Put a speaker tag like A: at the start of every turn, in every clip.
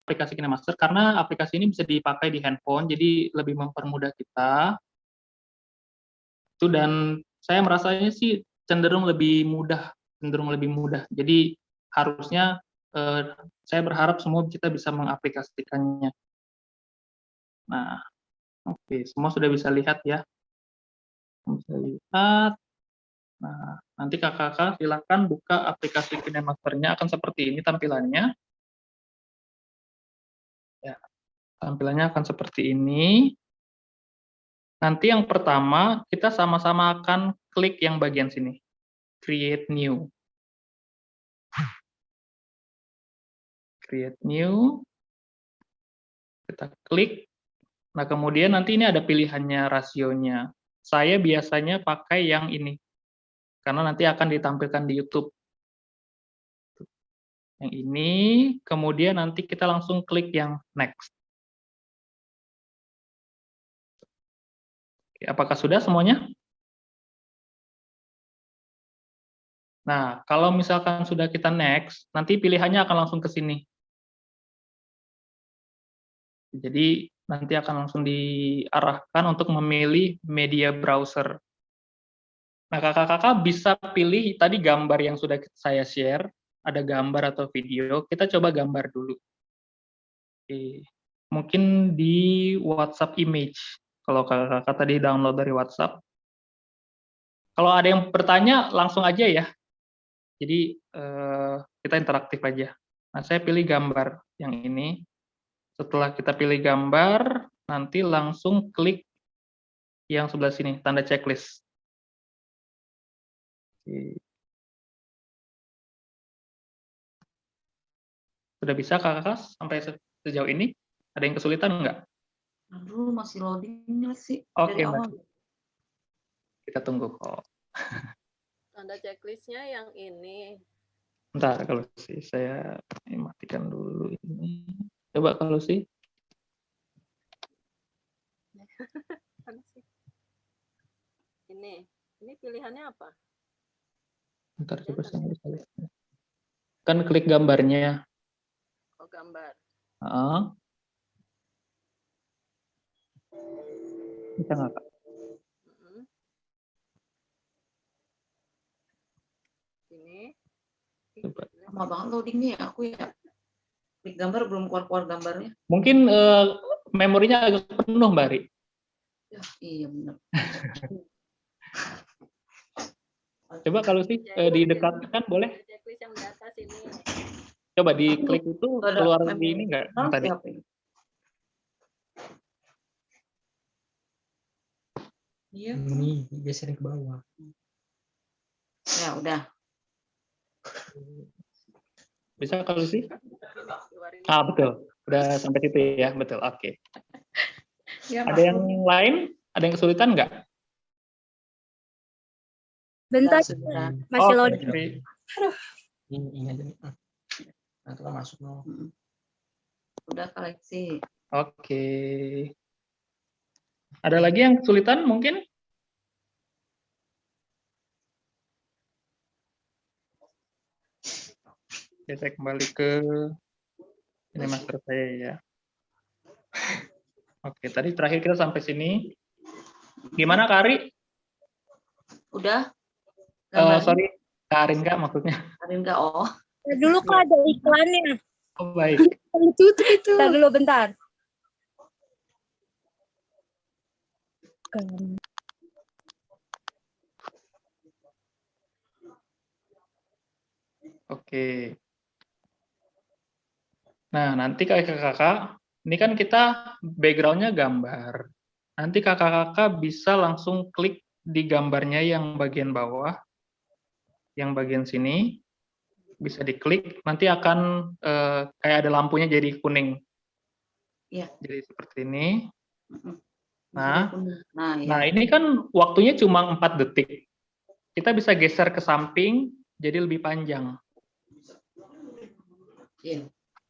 A: aplikasi KineMaster karena aplikasi ini bisa dipakai di handphone, jadi lebih mempermudah kita. Itu dan saya merasanya sih cenderung lebih mudah. Jadi harusnya saya berharap semua kita bisa mengaplikasikannya. Nah, oke, semua sudah bisa lihat ya. Bisa lihat. Nah, nanti kakak-kakak silakan buka aplikasi KineMaster-nya, akan seperti ini tampilannya. Ya, tampilannya akan seperti ini. Nanti yang pertama, kita sama-sama akan klik yang bagian sini, Create New. Create New, kita klik. Nah, kemudian nanti ini ada pilihannya rasionya. Saya biasanya pakai yang ini, karena nanti akan ditampilkan di YouTube. Yang ini, kemudian nanti kita langsung klik yang Next. Oke, apakah sudah semuanya? Nah, kalau misalkan sudah kita Next, nanti pilihannya akan langsung ke sini. Jadi, nanti akan langsung diarahkan untuk memilih media browser. Nah, kakak-kakak bisa pilih tadi gambar yang sudah saya share, ada gambar atau video, kita coba gambar dulu. Oke. Mungkin di WhatsApp image, kalau kakak-kakak tadi download dari WhatsApp. Kalau ada yang bertanya, langsung aja ya. Jadi, kita interaktif aja. Nah, saya pilih gambar yang ini. Setelah kita pilih gambar, nanti langsung klik yang sebelah sini, tanda checklist. Oke. Sudah bisa kakak sampai sejauh ini? Ada yang kesulitan nggak?
B: Aduh, masih loading sih.
A: Oke,
B: dari awal.
A: Mbak. Kita tunggu kok.
C: Tanda checklistnya yang ini.
A: Bentar, kalau sih saya matikan dulu ini. Coba kalau sih.
C: Ini pilihannya apa?
A: Bentar, coba saya bisa lihat. Kan klik gambarnya.
C: Oh, gambar.
A: Bisa nggak, Kak?
C: Ini.
A: Coba.
B: Lama banget loadingnya ya, aku ya. Klik gambar belum keluar-keluar gambarnya.
A: Mungkin memorinya agak penuh, Mbak Ri.
B: Ya, iya benar.
A: Coba kalau sih didekatkan boleh.
C: Checklist yang di atas ini.
A: Coba diklik itu keluar di ini nggak yang tadi?
B: Iya.
D: Ini geserin ke bawah.
B: Ya udah.
A: Bisa kalau sih? Ah, betul. Udah sampai situ ya, betul. Oke.
B: Ya,
A: Ada yang lain? Ada yang kesulitan nggak?
E: Bentar, masih loading.
D: Ini aja nih. Nah, kita masuk no.
B: Udah koleksi.
A: Oke. Ada lagi yang kesulitan mungkin? Oke, saya kembali ke ini master saya ya. Oke, tadi terakhir kita sampai sini. Gimana, Kak Ari?
B: Udah?
A: Sorry, Kak Arin, Kak, maksudnya.
B: Arin Kak, oh.
E: Dulu Kak ada iklannya.
A: Oh, baik.
E: Itu. Bentar dulu, bentar.
A: Oke. Nah, nanti kakak-kakak, ini kan kita background-nya gambar. Nanti kakak-kakak bisa langsung klik di gambarnya yang bagian bawah, yang bagian sini, bisa diklik, nanti akan kayak ada lampunya jadi kuning.
B: Iya.
A: Jadi seperti ini.
B: Ya.
A: Nah, ini kan waktunya cuma 4 detik. Kita bisa geser ke samping, jadi lebih panjang.
B: Iya.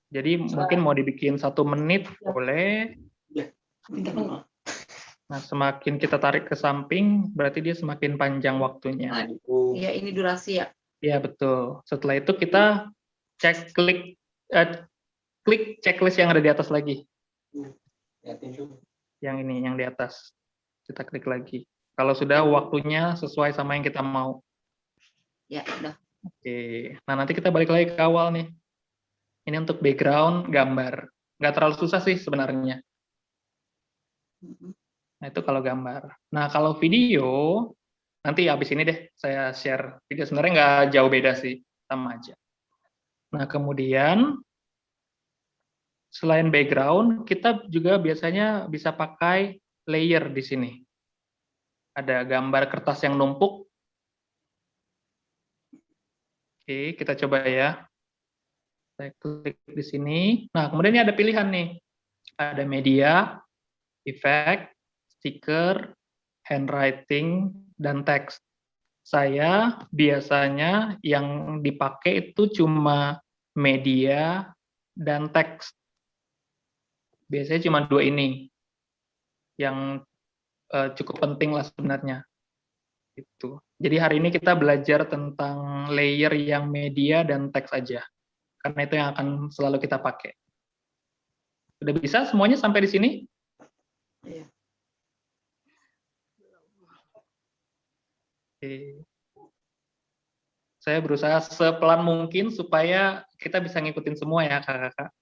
A: Jadi mungkin mau dibikin 1 menit, boleh. Nah, semakin kita tarik ke samping, berarti dia semakin panjang waktunya.
B: Iya, ini durasi ya?
A: Iya, betul. Setelah itu kita klik klik checklist yang ada di atas lagi.
D: Liatin tuh.
A: Yang ini, yang di atas. Kita klik lagi. Kalau sudah waktunya sesuai sama yang kita mau.
B: Ya, udah.
A: Oke. Nah, nanti kita balik lagi ke awal nih. Ini untuk background gambar. Nggak terlalu susah sih sebenarnya.
B: Mm-mm.
A: Nah, itu kalau gambar. Nah, kalau video, nanti habis ini deh saya share video. Sebenarnya nggak jauh beda sih, sama aja. Nah, kemudian selain background, kita juga biasanya bisa pakai layer di sini. Ada gambar kertas yang numpuk. Oke, kita coba ya. Saya klik di sini. Nah, kemudian ini ada pilihan nih. Ada media, efek, stiker, handwriting, dan teks. Saya biasanya yang dipakai itu cuma media dan teks. Biasanya cuma dua ini yang cukup penting lah sebenarnya. Itu. Jadi hari ini kita belajar tentang layer yang media dan teks aja. Karena itu yang akan selalu kita pakai. Udah bisa semuanya sampai di sini?
B: Iya.
A: Oke. Saya berusaha sepelan mungkin supaya kita bisa ngikutin semua ya, kakak-kakak.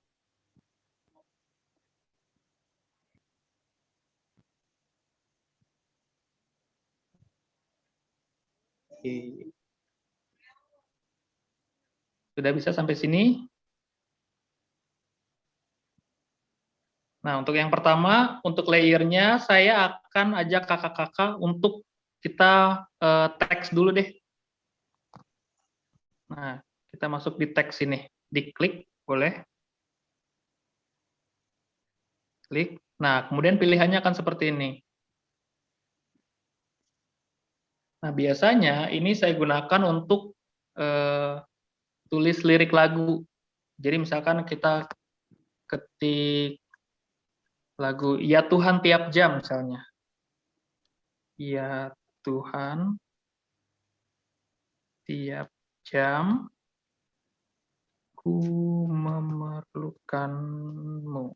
A: Oke. Sudah bisa sampai sini? Nah, untuk yang pertama, untuk layernya saya akan ajak kakak-kakak untuk kita teks dulu deh. Nah, kita masuk di teks ini. Diklik, boleh. Klik. Nah, kemudian pilihannya akan seperti ini. Nah, biasanya ini saya gunakan untuk tulis lirik lagu. Jadi misalkan kita ketik lagu Ya Tuhan Tiap Jam misalnya. Ya Tuhan tiap jam ku memerlukanmu.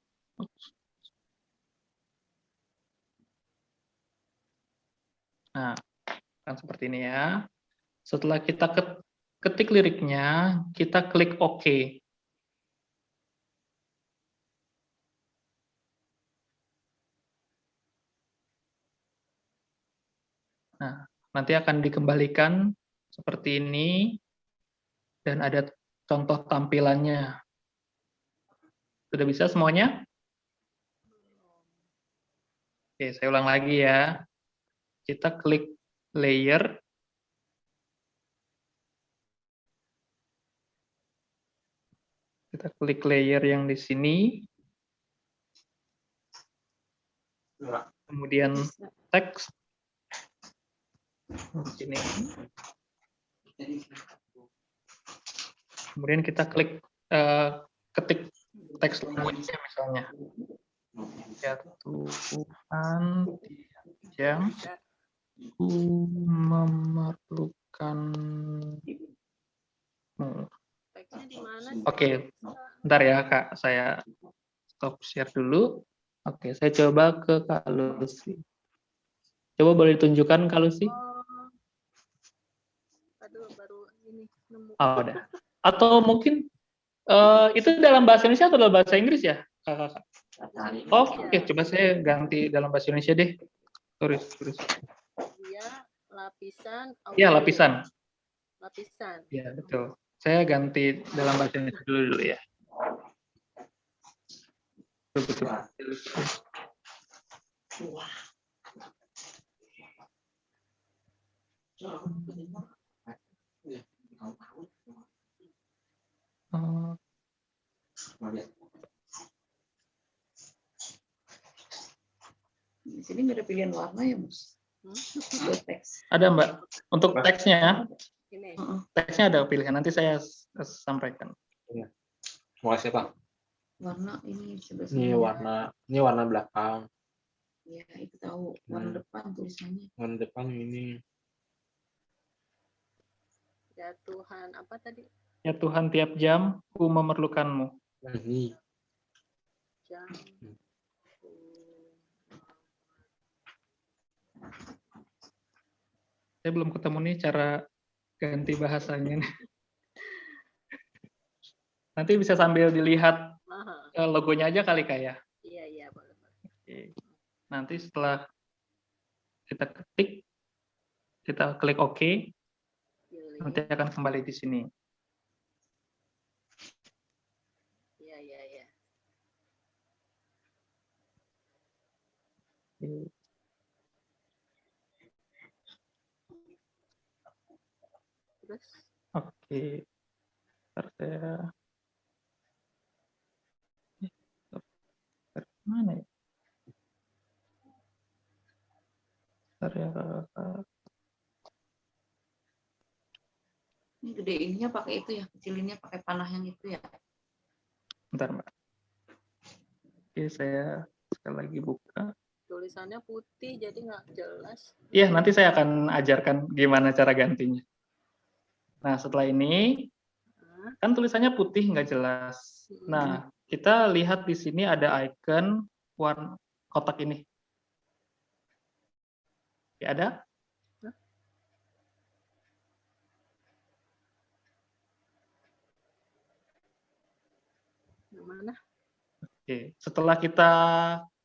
A: Nah, kan seperti ini ya. Setelah kita ketik liriknya, kita klik OK. Nah, nanti akan dikembalikan seperti ini, dan ada contoh tampilannya. Sudah bisa semuanya? Oke, saya ulang lagi ya. Kita klik layer. Kita klik layer yang di sini. Kemudian teks. Sini. Kemudian kita klik ketik teks language-nya misalnya. Ya Tuhan tiap jam ku memerlukanmu.
C: Teksnya di mana sih?
A: Oke, bentar ya Kak, saya stop share dulu. Oke, saya coba ke Kak Lucy. Coba boleh ditunjukkan Kak Lucy?
C: Aduh, baru ini nemu.
A: Oh, udah. Atau mungkin itu dalam bahasa Indonesia atau dalam bahasa Inggris ya, Kakak? Oh, oke, coba saya ganti dalam bahasa Indonesia deh. Sorry.
C: Dia lapisan.
A: Iya, lapisan.
C: Lapisan.
A: Iya, betul. Saya ganti dalam bahasa Indonesia dulu ya. Betul.
B: Di sini nggak ada pilihan warna ya, Mas? Buat teks.
A: Ada Mbak. Untuk teksnya,
C: Ini.
A: teksnya ada pilihan. Nanti saya sampaikan.
D: Mau kasih apa?
B: Warna ini sebelah
D: Ini
B: sini.
D: warna belakang.
B: Ya, itu tahu. Warna depan tulisannya.
D: Warna depan ini.
C: Ya Tuhan, apa tadi?
A: Ya Tuhan tiap jam ku memerlukanmu.
D: Nah, ini.
C: panjang.
A: Saya belum ketemu nih cara ganti bahasanya. Nanti bisa sambil dilihat
C: Aha,
A: logonya aja kali Kak ya.
C: iya iya boleh.
A: Oke. Nanti setelah kita ketik, kita klik OK, nanti
C: Pilih.
A: akan kembali di sini.
C: Iya iya iya. Terus
A: Oke. Ntar saya mana ya? Ntar ya Kakak.
B: Ini gede ininya pakai itu ya, kecilinnya pakai panah yang itu ya.
A: Bentar Mbak. Oke, saya sekali lagi buka.
C: tulisannya putih jadi nggak jelas.
A: Iya, nanti saya akan ajarkan gimana cara gantinya. Nah, setelah ini,
C: Nah,
A: kan tulisannya putih nggak jelas. Nah, kita lihat di sini ada icon warna kotak ini. Oke, ada?
C: yang mana?
A: Oke, setelah kita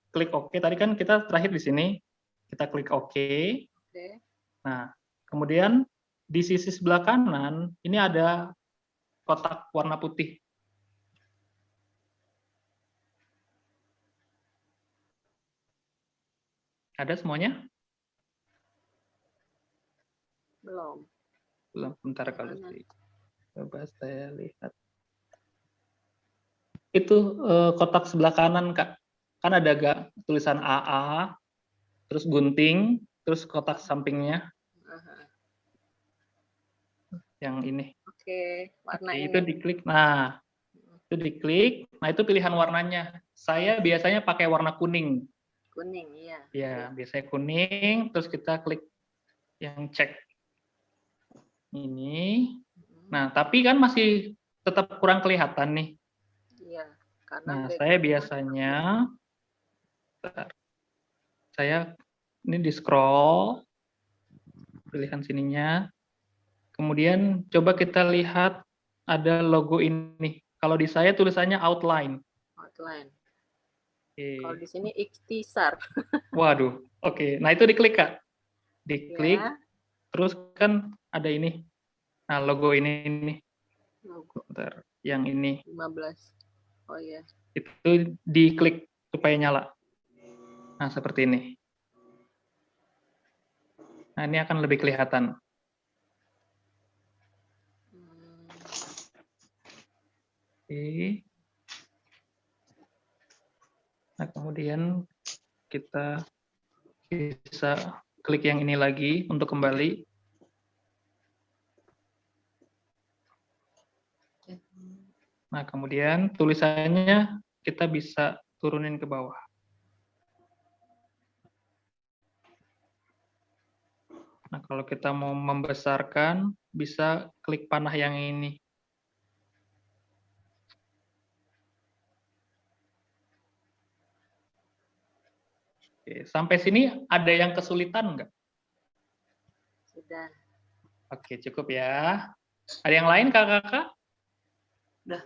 A: klik OK, tadi kan kita terakhir di sini, kita klik OK.
C: Oke.
A: Nah, kemudian di sisi sebelah kanan, ini ada kotak warna putih. Ada semuanya?
C: Belum.
A: Belum, bentar kalau
C: Mana?
A: coba saya lihat. Itu kotak sebelah kanan, Kak. Kan ada tulisan AA, terus gunting, terus kotak sampingnya
C: Aha.
A: yang ini.
C: Oke, warna
A: Oke,
C: ini.
A: itu diklik. Nah, itu diklik. Nah, itu pilihan warnanya. Saya biasanya pakai warna kuning.
C: Kuning, iya.
A: Ya, biasanya kuning, terus kita klik yang cek. Ini. Nah, tapi kan masih tetap kurang kelihatan nih.
C: Iya, karena
A: Nah, saya
C: background-nya
A: biasanya saya ini di scroll pilihan sininya. Kemudian coba kita lihat ada logo ini. Kalau di saya tulisannya outline.
C: outline.
A: Oke.
C: Kalau di sini ikhtisar.
A: Waduh. Oke. Nah, itu diklik, Kak. Diklik.
C: Ya,
A: Terus kan ada ini. Nah, logo ini nih.
C: logo
A: Bentar. Yang ini.
C: 15. Oh iya.
A: Itu diklik supaya nyala. Nah, seperti ini. Nah, ini akan lebih kelihatan.
C: Hmm,
A: Oke. Nah, kemudian kita bisa klik yang ini lagi untuk kembali. Nah, kemudian tulisannya kita bisa turunin ke bawah. Nah, kalau kita mau membesarkan, bisa klik panah yang ini. Oke, sampai sini ada yang kesulitan nggak?
C: sudah.
A: Oke, cukup ya. Ada yang lain, Kakak?
B: Udah.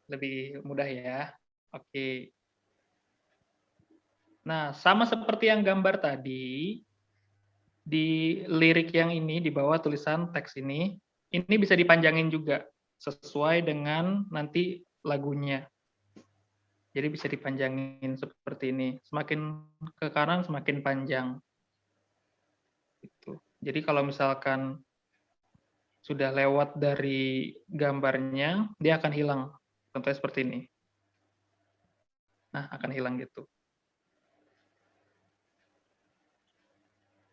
A: Lebih mudah ya. Oke. Nah, sama seperti yang gambar tadi, di lirik yang ini, di bawah tulisan teks ini bisa dipanjangin juga, sesuai dengan nanti lagunya. Jadi bisa dipanjangin seperti ini. Semakin ke kanan, semakin panjang. Gitu. Jadi kalau misalkan sudah lewat dari gambarnya, dia akan hilang. Contohnya seperti ini. Nah, akan hilang gitu.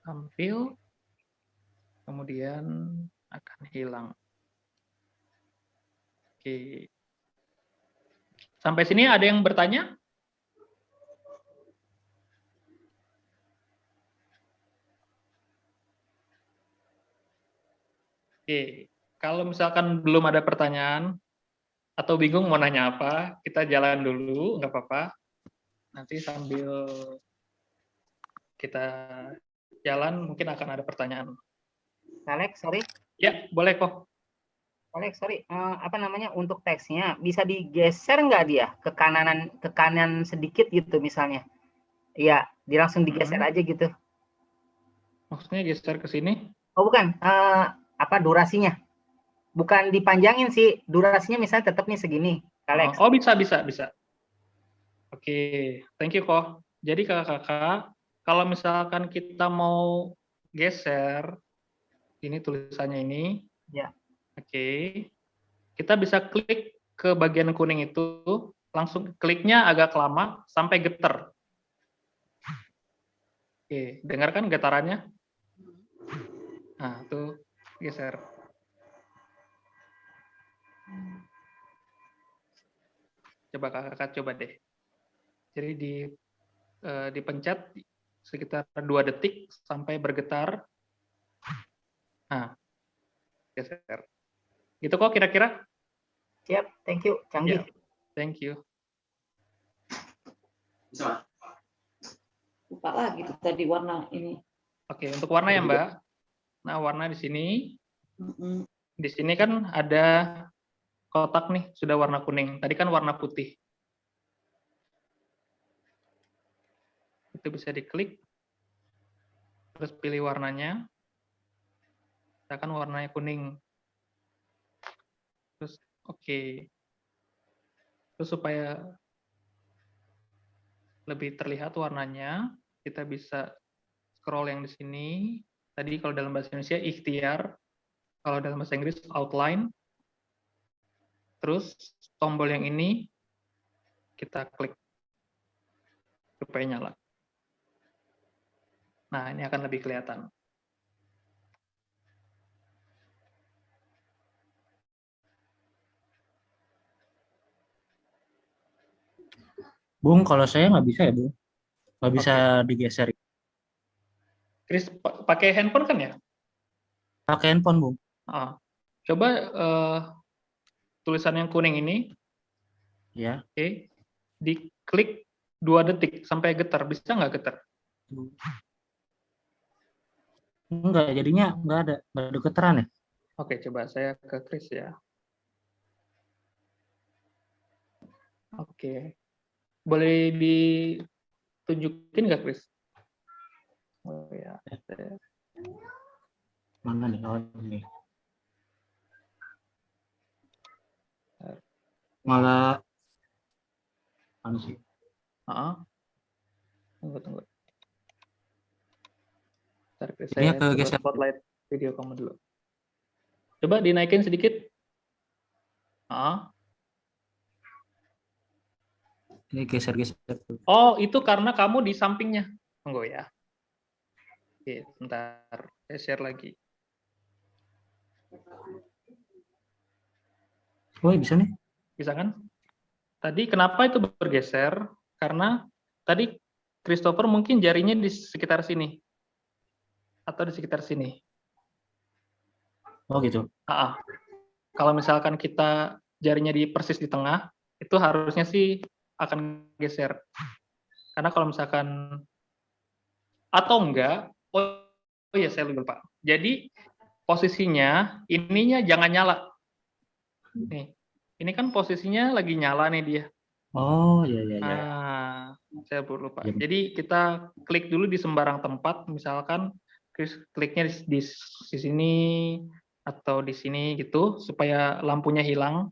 A: Tampil, kemudian akan hilang. Oke. Sampai sini ada yang bertanya? Oke. Kalau misalkan belum ada pertanyaan, Atau bingung mau nanya apa, kita jalan dulu, nggak apa-apa. Nanti sambil kita jalan, mungkin akan ada pertanyaan.
F: Alex, sorry.
A: Ya, boleh kok.
F: Alex, sorry. Apa namanya untuk teksnya bisa digeser nggak dia ke kanan sedikit gitu misalnya? Iya, dia langsung digeser aja gitu.
A: Maksudnya geser ke sini?
F: Oh bukan, apa durasinya? Bukan dipanjangin sih, durasinya misalnya tetap nih segini, Alex.
A: Oh, bisa. Oke, thank you kok. Jadi kakak-kakak, kalau misalkan kita mau geser, ini tulisannya ini.
F: Ya.
A: Oke, kita bisa klik ke bagian kuning itu, langsung kliknya agak lama sampai getar. Oke, dengarkan getarannya? Nah, tuh geser. Coba kakak coba deh. Jadi dipencet sekitar 2 detik sampai bergetar. Nah, geser. Gitu kok kira-kira?
F: Siap, thank you, canggih.
A: Ya, thank you.
D: Bisa, Mas?
B: Lupa lagi tuh tadi warna ini.
A: Oke, untuk warna ya, Mbak. Nah, warna di sini.
B: Mm-mm.
A: Di sini kan ada kotak nih, sudah warna kuning. Tadi kan warna putih. Itu bisa diklik. Terus pilih warnanya. Misalkan warnanya kuning. Terus, oke. Terus supaya lebih terlihat warnanya, kita bisa scroll yang di sini. Tadi kalau dalam bahasa Indonesia ikhtiar, kalau dalam bahasa Inggris outline. Terus tombol yang ini kita klik supaya nyala. Nah, ini akan lebih kelihatan.
D: Bung, kalau saya nggak bisa ya, Bung? Nggak bisa digeser.
A: Chris, pakai handphone kan ya?
D: Pakai handphone, Bung.
A: Coba tulisan yang kuning ini,
D: Ya.
A: oke, diklik 2 detik sampai getar. Bisa nggak getar?
D: Enggak, jadinya nggak ada getaran ya?
A: Oke, coba saya ke Chris ya. Oke. Boleh ditunjukin nggak, Chris? Oh ya.
D: Mana nih? Oh, ini. Malah mana sih?
A: Tunggu. Bentar, Chris,
D: Ini
A: saya coba
D: kegeser.
A: spotlight video kamu dulu. Coba dinaikin sedikit.
D: Ini geser-geser.
A: Oh, itu karena kamu di sampingnya. Tunggu ya. Oke, bentar. Saya share lagi.
D: Oh, bisa nih.
A: Bisa kan? Tadi kenapa itu bergeser? Karena tadi Christopher mungkin jarinya di sekitar sini. Atau di sekitar sini.
D: Oh, gitu.
A: Kalau misalkan kita jarinya persis di tengah, itu harusnya sih akan geser. Karena kalau misalkan atau enggak, oh iya saya lupa. Jadi posisinya ininya jangan nyala. Nih, ini kan posisinya lagi nyala nih dia.
D: Oh, iya.
A: Saya lupa.
D: Ya.
A: Jadi kita klik dulu di sembarang tempat, misalkan kliknya di sini atau di sini gitu, supaya lampunya hilang.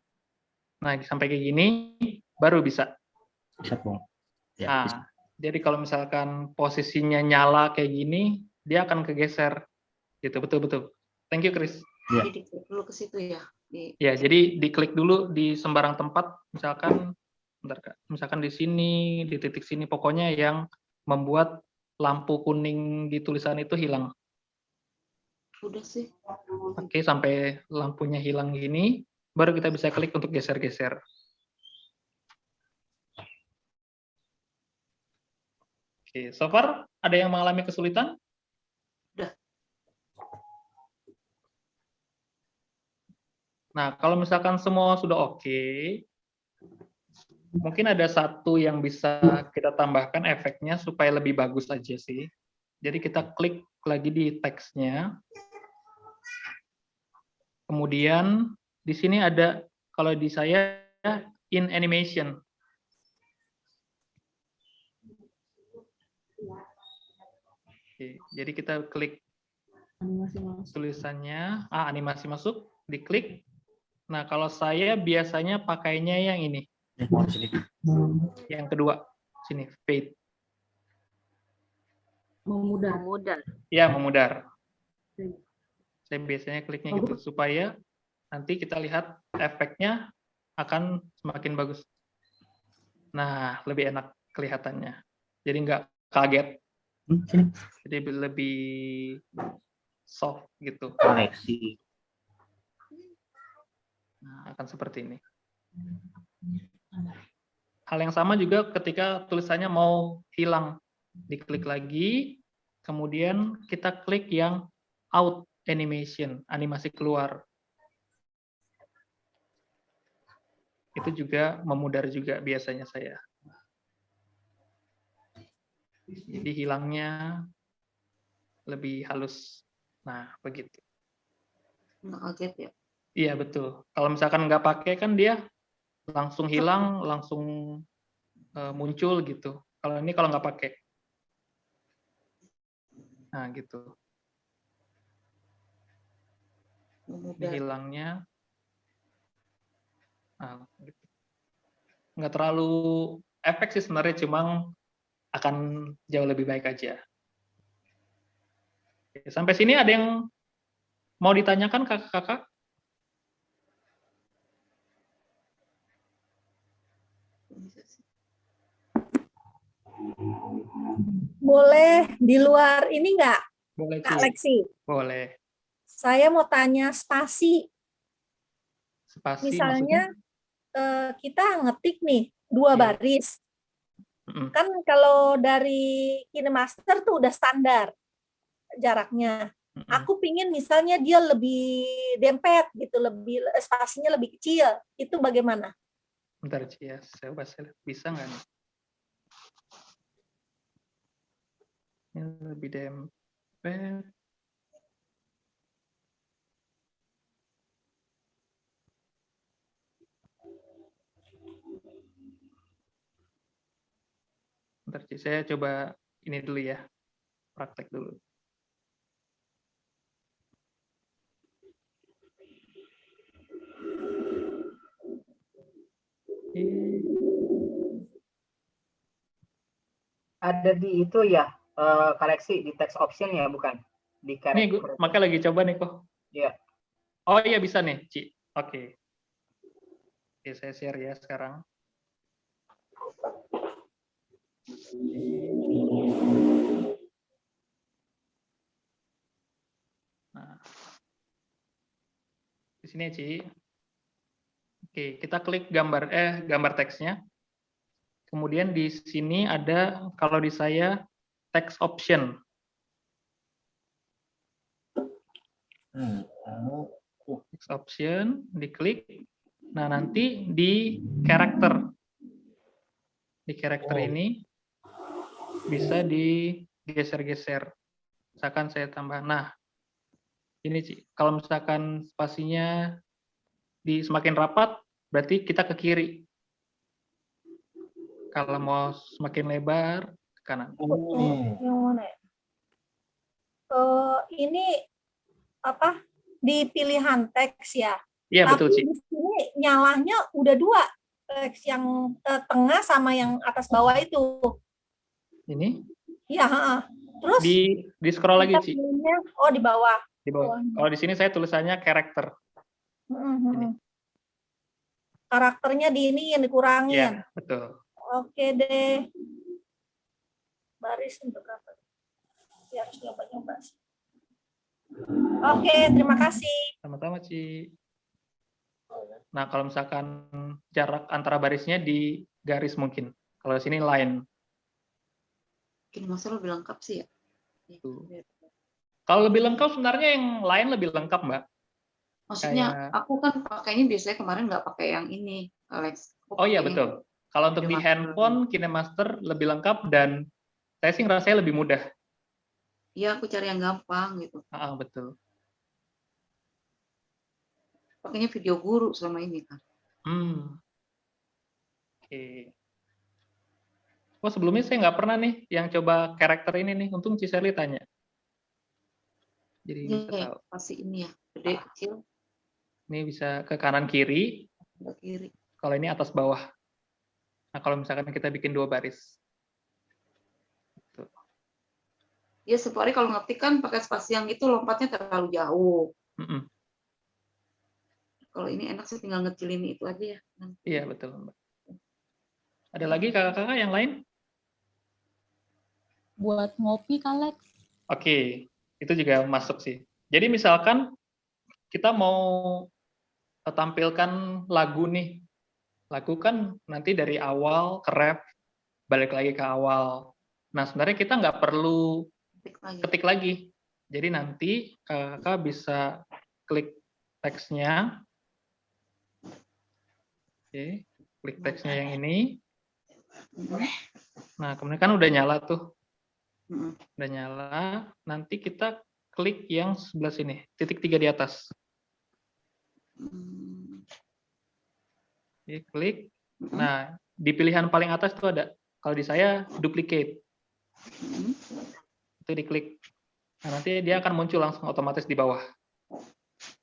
A: Nah, sampai kayak gini, baru bisa.
D: Bisa, Bung. Ya,
A: Nah,
D: bisa.
A: jadi kalau misalkan posisinya nyala kayak gini, dia akan kegeser. Gitu, betul. Thank you, Chris.
D: Ya.
B: Jadi diklik dulu ke situ ya.
A: Ya, jadi diklik dulu di sembarang tempat, misalkan, bentar Kak, misalkan di sini, di titik sini, pokoknya yang membuat lampu kuning di tulisan itu hilang.
B: Udah sih.
A: Oke, sampai lampunya hilang gini, baru kita bisa klik untuk geser-geser. Oke, so far ada yang mengalami kesulitan?
B: Udah.
A: Nah, kalau misalkan semua sudah oke, mungkin ada satu yang bisa kita tambahkan efeknya supaya lebih bagus aja sih. Jadi kita klik lagi di teksnya. Kemudian di sini ada, kalau di saya, in animation. Oke, jadi kita klik tulisannya, animasi masuk, diklik. Nah, kalau saya biasanya pakainya yang ini,
D: Mau di sini.
A: yang kedua, sini, fade.
C: Memudar.
A: Ya, memudar. Saya biasanya kliknya gitu, supaya nanti kita lihat efeknya akan semakin bagus. Nah, lebih enak kelihatannya. Jadi nggak kaget.
D: Sini.
A: Jadi lebih soft gitu.
D: Koneksi.
A: Nah, akan seperti ini. Hal yang sama juga ketika tulisannya mau hilang. Diklik lagi, kemudian kita klik yang out animation, animasi keluar. Itu juga memudar juga biasanya saya. Jadi hilangnya lebih halus. Nah, begitu.
B: Nggak kaget ya.
A: Iya, betul. Kalau misalkan nggak pakai kan dia langsung hilang, langsung muncul gitu. Kalau ini kalau nggak pakai. Nah, gitu. Ini
B: Memudar.
A: hilangnya. Nah, gitu. Nggak terlalu efek sih sebenarnya, cuma akan jauh lebih baik aja. Oke, sampai sini ada yang mau ditanyakan kakak-kakak?
G: Boleh di luar ini nggak,
A: Boleh,
G: Kak
A: Ci.
G: Lexi?
A: Boleh.
G: Saya mau tanya spasi.
A: Spasi
G: Misalnya
A: maksudnya?
G: kita ngetik nih 2
A: Iya.
G: baris.
A: Mm-mm.
G: Kan kalau dari KineMaster tuh udah standar jaraknya.
A: Mm-mm.
G: Aku pingin misalnya dia lebih dempet gitu, lebih spasinya lebih kecil. Itu bagaimana?
A: Bentar, Ci, ya. Saya coba lihat. Bisa nggak nih? Ini lebih dempet. Bentar, Ci. Saya coba ini dulu ya. Praktek dulu.
F: Ada di itu ya, koleksi di text option ya, bukan? Di
A: Nih,
F: karakter.
A: makanya lagi coba nih kok.
F: Iya.
A: Oh iya, bisa nih, Ci. Oke. Oke, saya share ya sekarang. Nah, di sini, Ci. Oke, kita klik gambar teksnya. Kemudian di sini ada, kalau di saya, text option. Text option, diklik. Nah, nanti di karakter. Di karakter ini bisa digeser-geser. Misalkan saya tambah. Nah, ini Ci, kalau misalkan spasinya semakin rapat, berarti kita ke kiri. Kalau mau semakin lebar, ke kanan.
G: Yang mana ya? Ini apa? Di pilihan teks ya.
A: Iya, betul,
G: Tapi
A: Ci.
G: di sini nyalanya udah 2. Teks yang tengah sama yang atas bawah itu.
A: Ini
G: Iya, terus
A: di scroll lagi,
G: kita
A: Ci.
G: pilihnya, di bawah.
A: Di bawah. Kalau di sini saya tulisannya karakter. Ini.
G: Karakternya diiniin, dikurangin.
A: Iya, betul.
G: Oke deh. Baris untuk apa? Ya, harus nyoba-nyoba sih. Oke, terima kasih.
A: Sama-sama, Ci. Nah, kalau misalkan jarak antara barisnya di garis mungkin. Kalau di sini line.
B: KineMaster lebih lengkap sih ya.
A: Tuh. Kalau lebih lengkap sebenarnya yang lain lebih lengkap, Mbak.
B: Maksudnya
A: Kayak
B: aku kan pakainya biasanya kemarin nggak pakai yang ini, Alex. Aku
A: oh iya
B: pakainya
A: betul. Kalau untuk di
B: KineMaster.
A: handphone KineMaster lebih lengkap dan saya sih ngerasanya lebih mudah.
B: Iya, aku cari yang gampang gitu.
A: Betul.
B: Pakainya video guru selama ini kan.
A: Oke. Oh sebelumnya saya nggak pernah nih yang coba karakter ini nih. Untung Ciseli tanya. Jadi bisa
B: Iya,
A: tahu.
B: pasti ini ya, gede kecil,
A: Ini bisa ke kanan kiri.
B: sebelah kiri.
A: Kalau ini atas bawah. Nah kalau misalkan kita bikin 2 baris. Tuh.
B: Dia setiap hari kalau ngetik kan pakai spasi yang itu lompatnya terlalu jauh.
A: Mm-mm.
B: Kalau ini enak sih tinggal ngecilin itu aja ya.
A: Iya betul Mbak. Ada lagi kakak-kakak yang lain?
H: Buat ngopi, Kalex.
A: Oke, itu juga masuk sih. Jadi misalkan kita mau tampilkan lagu nih. Lagu kan nanti dari awal ke rap, balik lagi ke awal. Nah sebenarnya kita nggak perlu ketik lagi. Jadi nanti kakak bisa klik teksnya. Oke, klik teksnya yang ini. Nah, kemudian kan udah nyala tuh. Udah nyala, nanti kita klik yang sebelah sini, titik 3 di atas. Oke, klik. Nah, di pilihan paling atas tuh ada, kalau di saya duplicate. Itu diklik. Nah, nanti dia akan muncul langsung otomatis di bawah.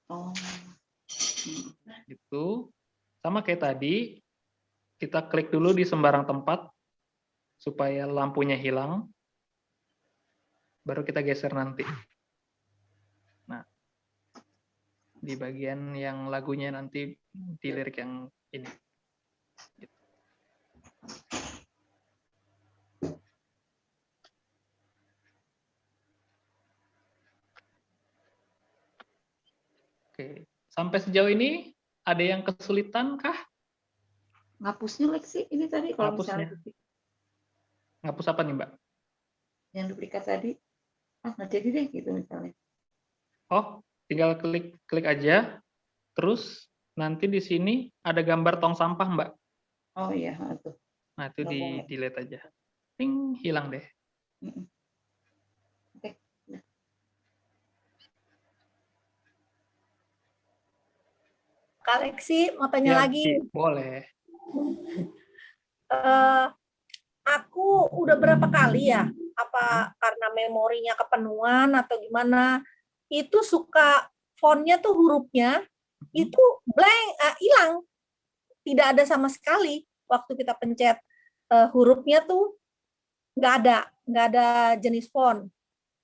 B: Oh.
A: Gitu. Sama kayak tadi, kita klik dulu di sembarang tempat supaya lampunya hilang. Baru kita geser nanti. Nah, di bagian yang lagunya nanti di lirik yang ini. Gitu. Oke, sampai sejauh ini ada yang kesulitan kah?
B: Ngapusnya Lexi ini tadi kalau
A: Ngapusnya.
B: misalnya
A: Ngapus apa nih Mbak?
B: yang duplikat tadi, nggak jadi deh gitu misalnya.
A: Oh, tinggal klik aja. Terus nanti di sini ada gambar tong sampah Mbak.
B: Oh iya, tuh.
A: Nah itu di delete aja. Ting, hilang deh.
B: Oke.
G: Kak Lexi mau tanya
A: Ya,
G: lagi.
A: boleh.
G: Aku udah berapa kali ya, apa karena memorinya kepenuhan atau gimana, itu suka fontnya tuh hurufnya itu blank, hilang, tidak ada sama sekali waktu kita pencet hurufnya tuh nggak ada jenis font.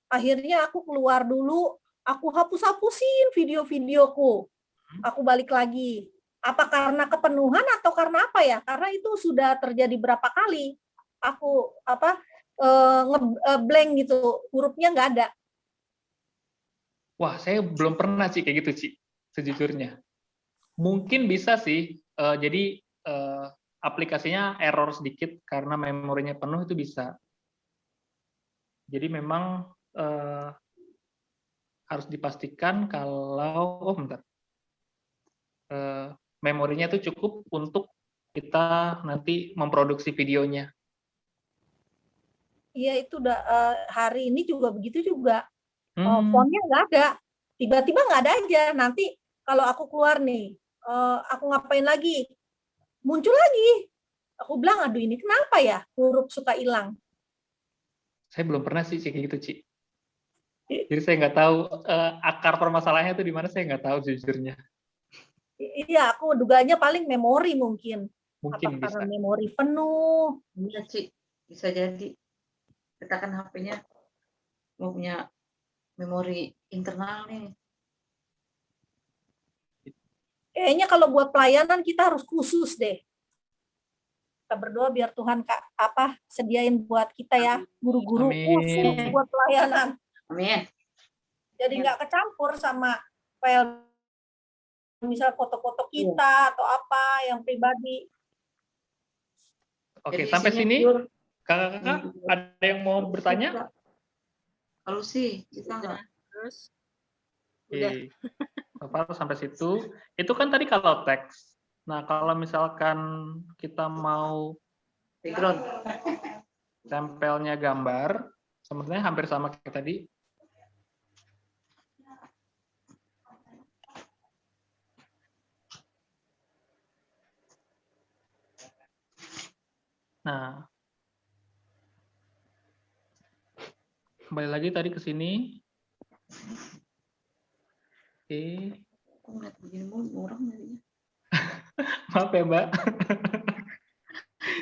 G: Akhirnya aku keluar dulu, aku hapus-hapusin video-videoku, aku balik lagi. Apa karena kepenuhan atau karena apa ya? Karena itu sudah terjadi berapa kali. Aku nge-blank gitu, hurufnya nggak ada.
A: Wah, saya belum pernah sih kayak gitu, Ci, sejujurnya. Mungkin bisa sih, jadi aplikasinya error sedikit karena memorinya penuh itu bisa. Jadi memang harus dipastikan kalau, bentar, memorinya itu cukup untuk kita nanti memproduksi videonya.
G: Iya itu udah hari ini juga begitu juga. Fontnya nggak ada, tiba-tiba nggak ada aja. Nanti kalau aku keluar nih, aku ngapain lagi, muncul lagi. Aku bilang, aduh ini kenapa ya huruf suka hilang.
A: Saya belum pernah sih kayak gitu, Ci. Jadi saya nggak tahu akar permasalahannya itu di mana, saya nggak tahu sejujurnya.
G: Iya, aku duganya paling memori mungkin.
A: Mungkin
G: apa
A: bisa.
G: karena memori penuh.
B: Iya, Ci. Bisa jadi. Kita kan HP-nya mau punya memori internal nih.
G: Kayaknya kalau buat pelayanan kita harus khusus deh. Kita berdoa biar Tuhan sediain buat kita ya, guru-guru khusus buat pelayanan.
B: Amin.
G: Jadi nggak kecampur sama file misal foto-foto kita atau apa yang pribadi.
A: Oke,
B: Jadi
A: sampai
B: isinya
A: sini
B: pure.
A: kakak-kakak ada yang mau bertanya?
B: Kalau sih, kita nggak.
C: Terus
A: Oke. So far sampai situ. Itu kan tadi kalau teks. Nah, kalau misalkan kita mau
B: Background.
A: tempelnya gambar, sebenarnya hampir sama kayak tadi. Nah, kembali lagi tadi ke sini. Oke,
B: Aku ngeliat begini mulu orang jadinya.
A: maaf ya Mbak.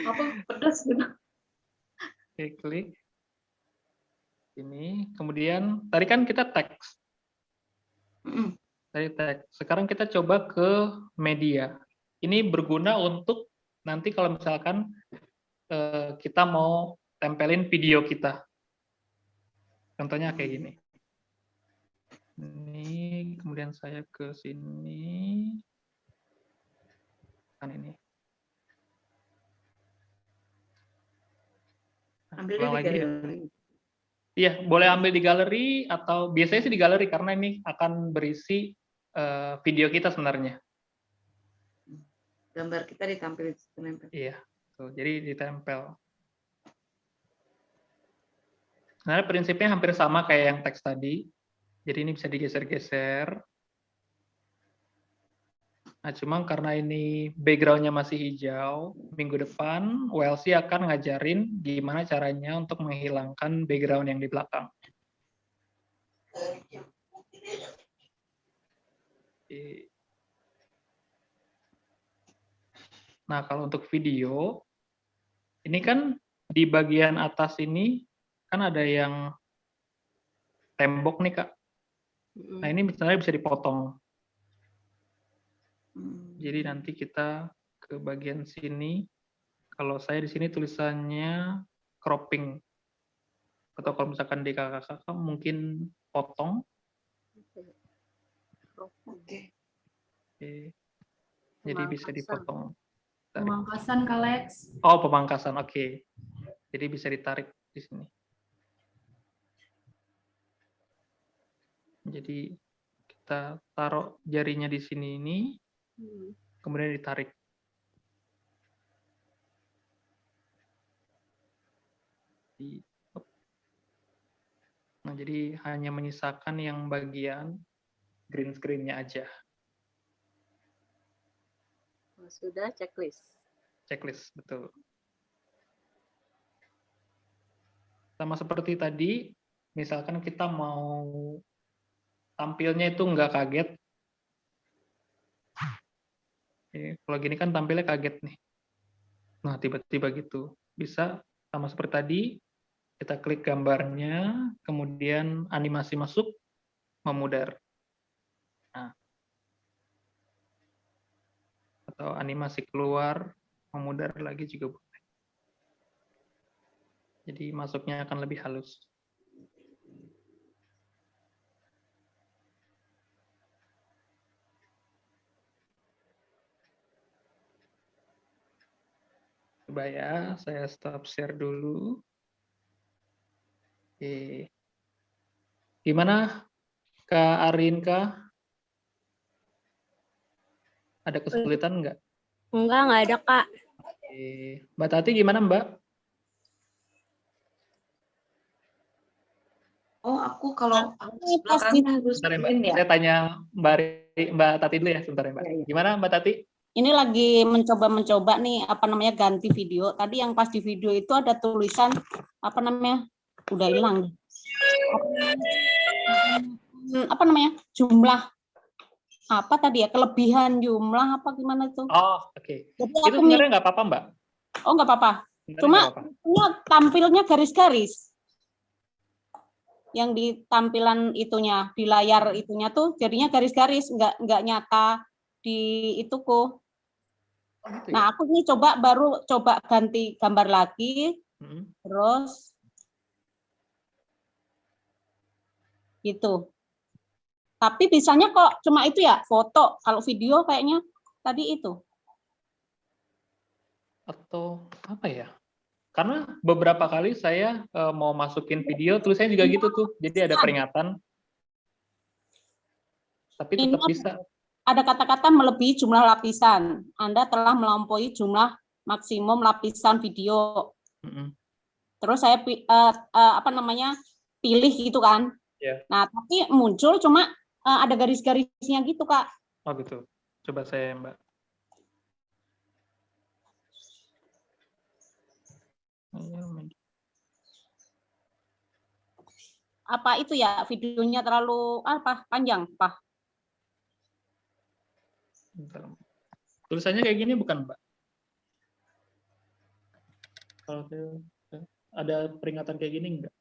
B: Apa pedas gitu.
A: Oke, klik. Ini, kemudian tadi kan kita teks.
B: Mm-mm.
A: Tadi teks. Sekarang kita coba ke media. Ini berguna untuk nanti kalau misalkan kita mau tempelin video kita. Contohnya kayak gini. Ini, kemudian saya ke sini. Kan ini.
B: Ambil
A: Ulang
B: di
A: lagi ya.
B: galeri.
A: Iya, boleh ambil di galeri atau biasanya sih di galeri karena ini akan berisi video kita sebenarnya.
B: Gambar kita ditampilin nempel.
A: Iya, tuh, jadi ditempel. Sebenarnya prinsipnya hampir sama kayak yang teks tadi. Jadi ini bisa digeser-geser. Nah, cuma karena ini background-nya masih hijau, minggu depan WLC akan ngajarin gimana caranya untuk menghilangkan background yang di belakang. Nah, kalau untuk video, ini kan di bagian atas ini kan ada yang tembok nih, Kak. Nah, ini misalnya bisa dipotong. Jadi nanti kita ke bagian sini. Kalau saya di sini tulisannya cropping. Atau kalau misalkan di kakak-kakak mungkin potong.
B: Oke.
A: Oke. Jadi bisa dipotong. Tarik.
H: Pemangkasan, Kak Lex.
A: Oh, pemangkasan. Oke. Jadi bisa ditarik di sini. Jadi kita taruh jarinya di sini ini, kemudian ditarik. Nah, jadi hanya menyisakan yang bagian green screen-nya aja.
C: Sudah checklist.
A: Checklist, betul. Sama seperti tadi, misalkan kita mau tampilnya itu nggak kaget. Kalau gini kan tampilnya kaget nih. Nah, tiba-tiba gitu. Bisa sama seperti tadi, kita klik gambarnya, kemudian animasi masuk, memudar. Nah. Atau animasi keluar, memudar lagi juga boleh. Jadi masuknya akan lebih halus. Coba ya, saya stop share dulu. Oke. Gimana, Kak Arinka? Ada kesulitan nggak?
E: Enggak ada, Kak.
A: Oke. Mbak Tati gimana, Mbak?
B: Oh, aku kalau belakangnya harus
A: Sebentar ya, Mbak.
B: begini ya.
A: Saya tanya Mbak Tati dulu ya, sebentar ya, Mbak. Gimana, Mbak Tati?
I: Ini lagi mencoba nih apa namanya ganti video. Tadi yang pas di video itu ada tulisan apa namanya? Udah hilang. Apa namanya? Jumlah apa tadi ya? Kelebihan jumlah apa gimana itu?
A: Oh, oke.
I: Jadi
A: Itu
I: aku
A: sebenarnya nggak apa-apa, Mbak.
I: Oh, nggak apa-apa.
A: Sebenarnya
I: Cuma
A: nggak apa-apa.
I: tampilnya garis-garis. Yang di tampilan itunya, di layar itunya tuh jadinya garis-garis, nggak nyata di ituku.
A: Oh, gitu
I: Nah,
A: ya?
I: aku ini baru coba ganti gambar lagi, terus gitu. Tapi bisanya kok cuma itu ya, foto. Kalau video kayaknya tadi itu.
A: Atau apa ya? Karena beberapa kali saya mau masukin video, tulisannya juga gitu tuh. Jadi ada peringatan. Tapi
I: Ini
A: tetap bisa.
I: ada kata-kata melebihi jumlah lapisan. Anda telah melampaui jumlah maksimum lapisan video.
A: Mm-mm.
I: Terus saya pilih gitu kan.
A: Iya.
I: Nah, tapi muncul cuma ada garis-garisnya gitu, Kak.
A: Oh gitu. Coba saya, Mbak.
I: Apa itu ya, videonya terlalu panjang, Pak?
A: Bentar. Tulisannya kayak gini bukan, Mbak? Kalau ada peringatan kayak gini enggak?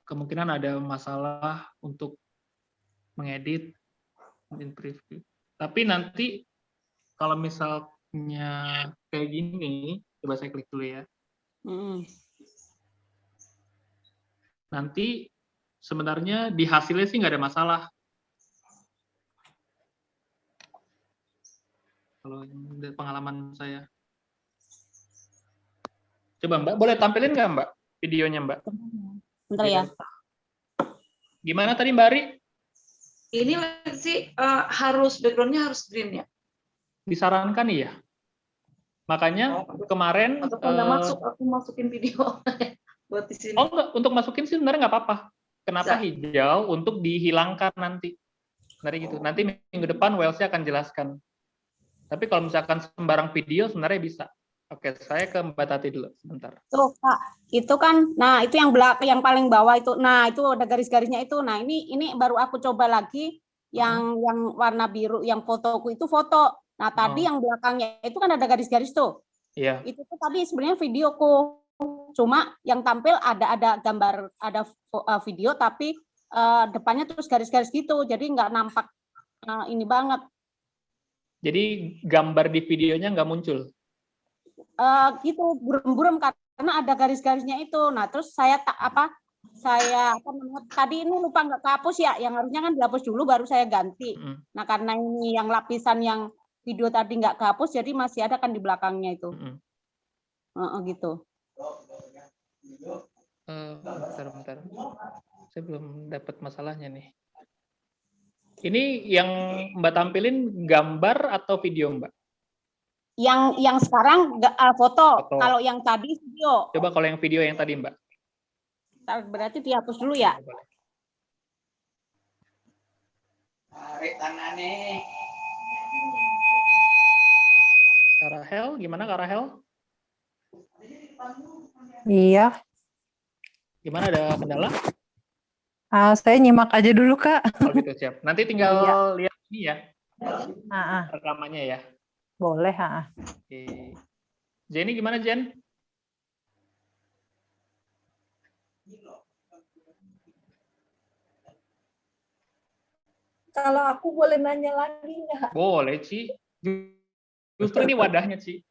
A: Kemungkinan ada masalah untuk mengedit in preview. Tapi nanti kalau misalnya kayak gini, coba saya klik dulu ya. Nanti sebenarnya di hasilnya sih nggak ada masalah. Kalau dari pengalaman saya. Coba Mbak, boleh tampilin nggak Mbak videonya Mbak?
I: Bentar ya.
A: Gimana tadi Mbak Ari?
B: Ini sih harus backgroundnya harus green ya.
A: Disarankan iya. Makanya kemarin
B: Atau kalau nggak masuk, aku masukin video buat di sini.
A: oh enggak, untuk masukin sih sebenarnya nggak apa-apa. Kenapa
B: Bisa.
A: hijau? Untuk dihilangkan nanti. Dari gitu. Nanti minggu depan Welsnya akan jelaskan. Tapi kalau misalkan sembarang video sebenarnya bisa. Oke, saya ke Mbak Tati dulu sebentar.
I: Tuh, Kak, itu kan, nah itu yang paling bawah itu, nah itu ada garis-garisnya itu. Nah ini baru aku coba lagi yang warna biru, yang fotoku itu foto. Nah tadi yang belakangnya itu kan ada garis-garis tuh.
A: Iya.
I: Itu tuh tadi sebenarnya videoku. Cuma yang tampil ada gambar, ada video, tapi depannya terus garis-garis gitu. Jadi nggak nampak ini banget.
A: Jadi gambar di videonya nggak muncul?
I: Gitu buram-buram karena ada garis-garisnya itu. Nah terus saya tadi ini lupa nggak kehapus ya, yang harusnya kan dihapus dulu baru saya ganti. Nah karena ini yang lapisan yang video tadi nggak kehapus, jadi masih ada kan di belakangnya itu. Gitu.
A: Bentar. Saya belum dapat masalahnya nih. Ini yang Mbak tampilin gambar atau video Mbak?
I: Yang sekarang foto.
A: Foto.
I: Kalau yang tadi video.
A: Coba kalau yang video yang tadi Mbak.
I: Berarti dihapus dulu ya.
D: Tarik tangannya.
A: Kak Rahel, gimana Kak Rahel?
H: Iya,
A: Gimana, ada kendala?
H: saya nyimak aja dulu, Kak.
A: Oh gitu, siap. Nanti tinggal lihat ini ya, rekamannya ya.
H: Boleh.
A: Oke. Jenny gimana Jen?
G: Kalau aku boleh nanya lagi nggak?
A: Boleh Ci. Justru ini wadahnya Ci.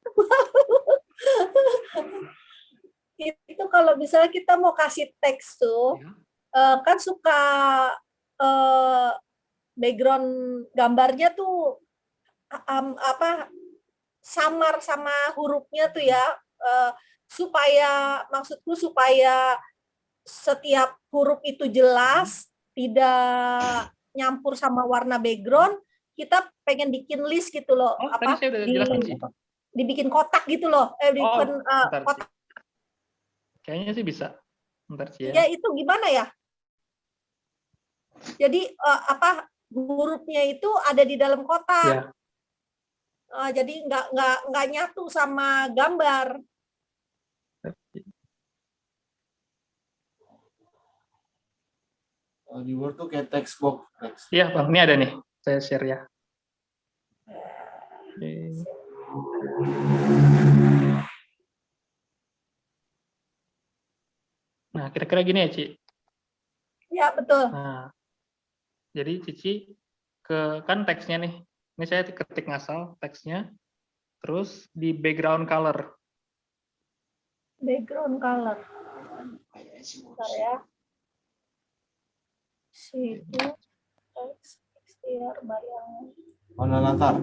G: Itu kalau misalnya kita mau kasih teks tuh, kan suka background gambarnya tuh samar sama hurufnya tuh ya, maksudku supaya setiap huruf itu jelas, tidak nyampur sama warna background, kita pengen bikin list gitu loh.
A: Tadi saya udah jelasin Ci.
G: Dibikin kotak gitu loh, bikin kotak.
A: Kayaknya sih bisa. Bentar Ci ya.
G: Ya itu gimana ya? Jadi hurufnya itu ada di dalam kotak. Ya. Jadi nggak nyatu sama gambar.
D: Di Word tuh kayak text box.
A: Iya Bang, ini ada nih. Saya share ya. Oke. Nah, kira-kira gini ya, Ci.
G: Ya, betul.
A: Nah, jadi Cici kan teksnya nih. Ini saya ketik ngasal teksnya. Terus di background color.
G: Background color. Bentar ya. Situ teks exterior bayangan.
D: Warna latar.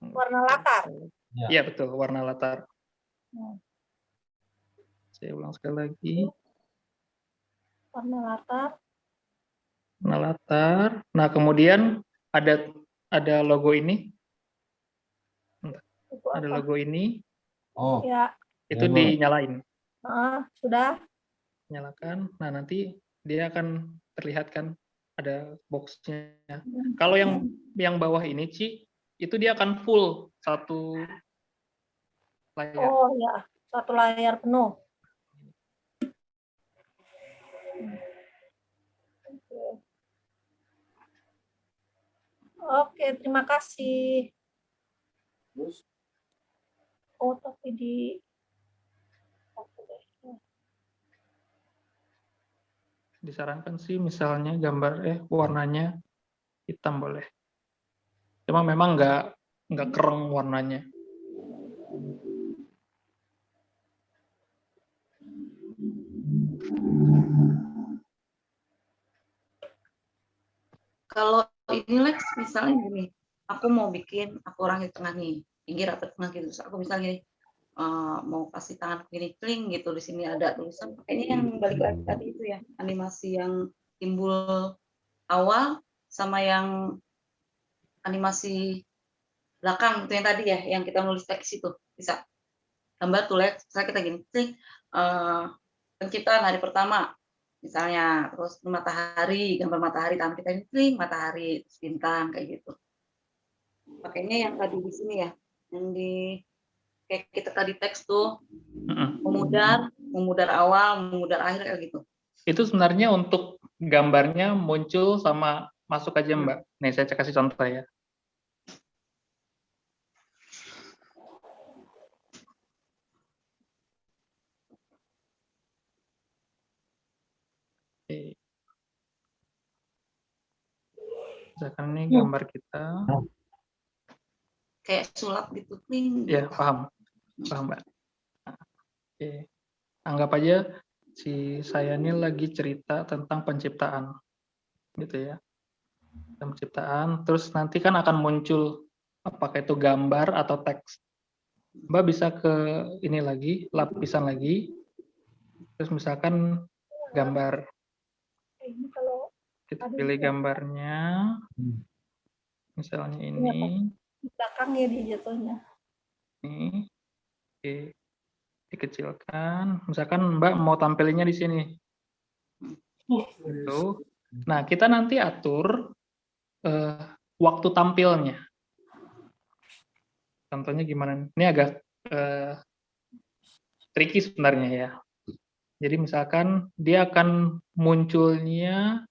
G: Warna latar.
A: Iya, betul, warna latar. Saya ulang sekali lagi.
G: warna latar.
A: Warna latar. Nah, kemudian ada logo ini.
G: Itu
A: Ada
G: apa?
A: logo ini.
D: Oh,
G: Ya,
A: Itu
D: logo.
A: dinyalain.
G: sudah.
A: Nyalakan. Nah, nanti dia akan terlihat kan ada boxnya. Kalau yang bawah ini, Ci, itu dia akan full satu layar.
G: Oh ya, satu layar penuh. Oke, terima kasih. Oh, tapi
A: Disarankan sih misalnya warnanya hitam boleh. Cuma memang nggak kereng warnanya.
B: Kalau ini Lex, misalnya gini, aku mau bikin, aku orang di tengah nih, pinggir atau tengah gitu. Terus aku misalnya gini, mau kasih tangan gini kling gitu, di sini ada tulisan. Kayaknya yang balik lagi tadi itu ya, animasi yang timbul awal sama yang animasi belakang itu yang tadi ya, yang kita nulis teks itu bisa gambar tuh Lex. Misalnya kita gini, kling, penciptaan hari pertama. Misalnya, terus matahari, gambar matahari, tangan kita ini kling, matahari, terus bintang, kayak gitu. Pakainya yang tadi di sini ya, yang di kayak kita tadi teks tuh, memudar awal, memudar akhir, kayak gitu.
A: Itu sebenarnya untuk gambarnya muncul sama masuk aja, Mbak. Nih, saya kasih contoh ya. Oke. Misalkan ini gambar kita.
B: Kayak sulap gitu, kling.
A: Ya, paham. Paham, Mbak. Oke. Anggap aja saya ini lagi cerita tentang penciptaan. Gitu ya. Penciptaan, terus nanti kan akan muncul apakah itu gambar atau teks. Mbak bisa ke ini lagi, lapisan lagi. Terus misalkan gambar.
G: ini kalau
A: Kita pilih gambarnya. Misalnya ini.
G: di belakang ya dia jatuhnya.
A: Ini. Oke. Dikecilkan. Misalkan Mbak mau tampilinnya di sini. Gitu. Nah, kita nanti atur waktu tampilnya. Contohnya gimana? Ini agak tricky sebenarnya ya. Jadi misalkan dia akan munculnya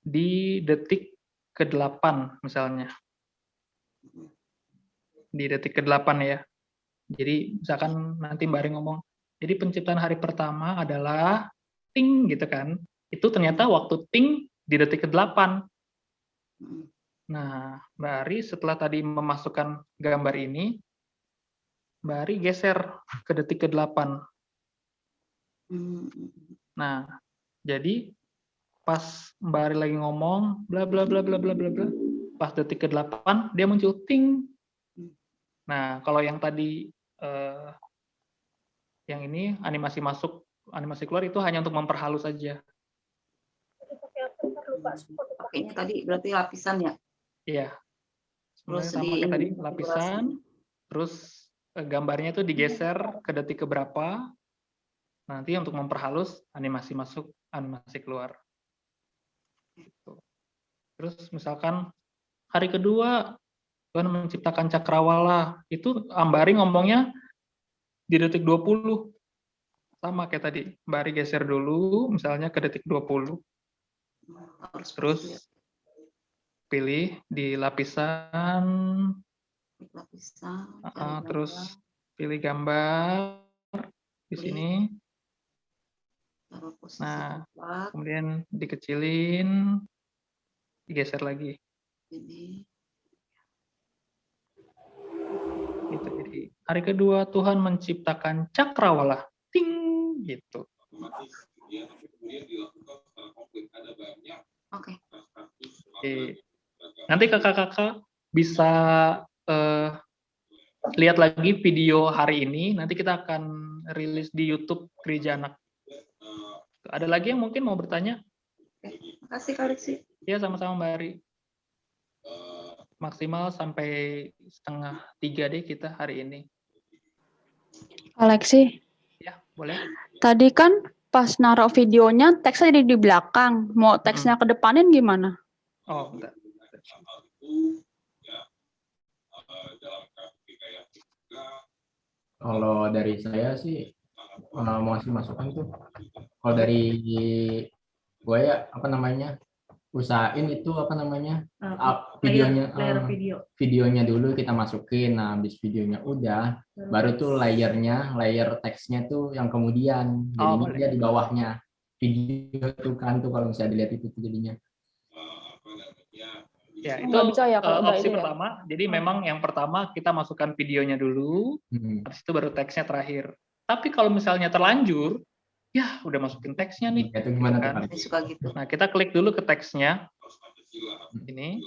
A: di detik ke-8 misalnya. Di detik ke-8 ya. Jadi misalkan nanti Mbak Ari ngomong, jadi penciptaan hari pertama adalah ting gitu kan. Itu ternyata waktu ting di detik ke-8. Nah, Mbak Ari setelah tadi memasukkan gambar ini, Mbak Ari geser ke detik ke-8. Nah, jadi pas Mbak Ari lagi ngomong bla bla bla bla bla bla bla, pas detik ke-8 dia muncul ting. Nah, kalau yang tadi yang ini animasi masuk, animasi keluar itu hanya untuk memperhalus saja.
B: Pakainya tadi berarti lapisan ya?
A: Iya.
B: Terus
A: Sama kayak tadi lapisan, terus gambarnya itu digeser ke detik keberapa. Nanti untuk memperhalus animasi masuk, animasi keluar. Gitu. Terus misalkan hari kedua Tuhan menciptakan cakrawala, itu Mbak Ari ngomongnya di detik 20. Sama kayak tadi, Mbak Ari geser dulu misalnya ke detik 20. Terus pilih di lapisan, terus pilih gambar di sini. Nah, kemudian dikecilin, digeser lagi. Gitu. Jadi hari kedua Tuhan menciptakan cakrawala, ting gitu.
B: Oke.
A: Nanti kakak-kakak bisa lihat lagi video hari ini. Nanti kita akan rilis di YouTube Gereja Anak. Ada lagi yang mungkin mau bertanya?
B: Makasih Kak Lexi.
A: Ya, sama-sama Mbak Ari. Maksimal sampai 2:30 deh kita hari ini.
E: Alexi,
A: Ya, boleh.
E: tadi kan pas naruh videonya teksnya di belakang. Mau teksnya ke depanin gimana?
A: Oh, bentar.
D: Kalau dari saya sih mau ngasih masukan tuh. Kalau dari gue ya apa namanya usahain itu apa namanya videonya videonya dulu kita masukin. Nah, habis videonya udah baru tuh layer teksnya tuh yang kemudian jadinya
A: boleh.
D: dia di bawahnya video tuh kan tuh kalau misalnya dilihat itu tuh jadinya.
A: Ya, itu
E: Nggak bisa ya kalau udah
A: opsi
E: ini ya?
A: pertama. Jadi memang yang pertama kita masukkan videonya dulu,
D: Hmm.
A: habis itu baru teksnya terakhir. Tapi kalau misalnya terlanjur, ya udah masukin teksnya nih.
D: Itu gimana tuh
A: kan?
D: Pak?
B: Saya suka gitu.
A: Nah, kita klik dulu ke teksnya. Ini.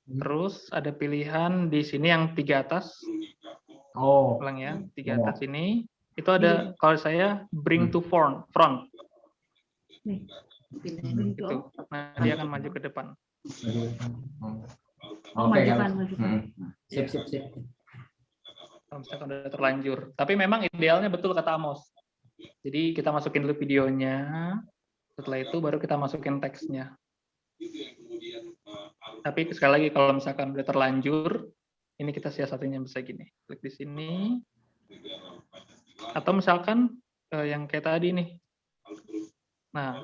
A: Terus ada pilihan di sini yang 3 atas.
D: Oh,
A: Ulang ya, 3 atas ini. Itu ada kalau saya bring to front. Itu. Nah, dia akan maju ke depan.
D: oke kan. Sip.
A: Kalau misalkan udah terlanjur. Tapi memang idealnya betul kata Amos. Jadi kita masukin dulu videonya. Setelah itu baru kita masukin teksnya. Tapi sekali lagi kalau misalkan udah terlanjur, ini kita siasatinya bisa gini. Klik di sini. Atau misalkan yang kayak tadi nih. Nah,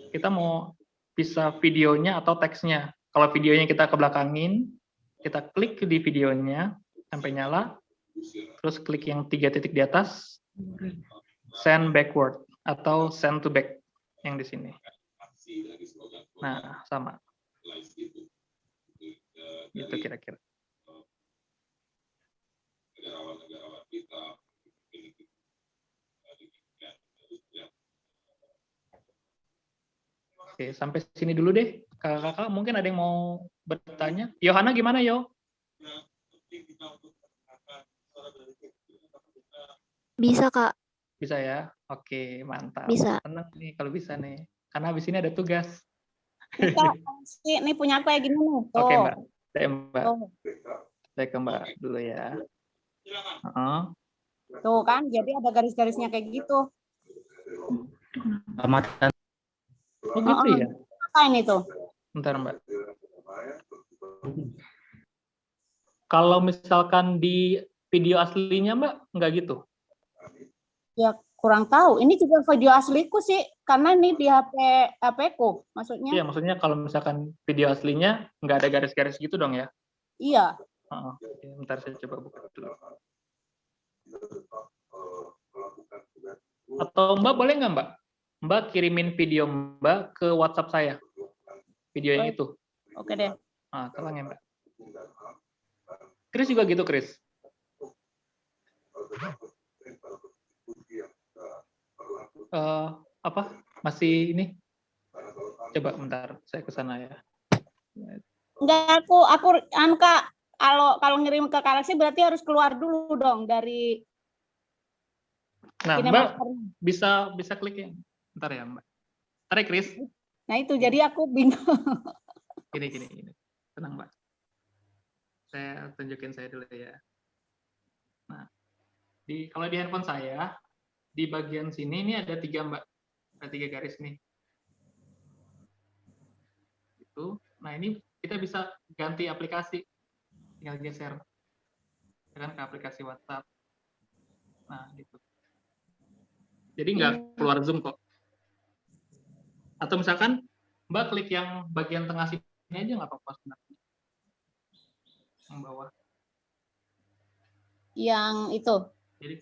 A: kita mau bisa videonya atau teksnya. Kalau videonya kita kebelakangin, kita klik di videonya sampai nyala, terus klik yang 3 titik di atas, send backward atau send to back yang di sini. Nah, sama. Gitu kira-kira. Oke, sampai sini dulu deh. Kakak-kakak mungkin ada yang mau bertanya. Yohana gimana, Yo?
E: Bisa, Kak.
A: Bisa ya? Oke, mantap.
E: Bisa.
A: Senang nih kalau bisa nih. Karena habis ini ada tugas.
I: Ini punya aku kayak gini nih. Tuh.
A: Oke, Mbak. Saya Mbak.
I: Tuh.
A: Saya ke Mbak dulu ya.
I: Tuh kan, jadi ada garis-garisnya kayak gitu.
A: Oh gitu ya?
I: Apa ini tuh?
A: Bentar, Mbak. Kalau misalkan di video aslinya, Mbak, nggak gitu?
I: Ya kurang tahu. Ini juga video asliku sih, karena ini di HP ku, maksudnya.
A: Iya, maksudnya kalau misalkan video aslinya nggak ada garis-garis gitu dong ya?
I: Iya.
A: Oke, bentar saya coba buka dulu. Atau Mbak boleh nggak Mbak? Mbak kirimin video Mbak ke WhatsApp saya. Video yang itu.
I: Oke deh.
A: Tolong ya Mbak. Chris juga gitu, Chris. Apa? Masih ini? Coba bentar, saya ke sana ya.
I: Enggak, aku Kak, kalau ngirim ke Galaxy berarti harus keluar dulu dong dari.
A: Nah, Mbak bisa klik ya. Bentar ya, Mbak. Tarik, Chris.
I: Nah, itu jadi aku bingung.
A: Gini. Tenang, Mbak. Saya tunjukin saya dulu ya. Nah, kalau di handphone saya, di bagian sini ini ada 3, Mbak. Ada 3 garis nih. Itu. Nah, ini kita bisa ganti aplikasi. Tinggal geser. Kan ke aplikasi WhatsApp. Nah, gitu. Jadi nggak keluar Zoom kok. Atau misalkan Mbak klik yang bagian tengah sini aja nggak apa-apa sebenarnya. Yang bawah.
I: Yang itu.
A: Jadi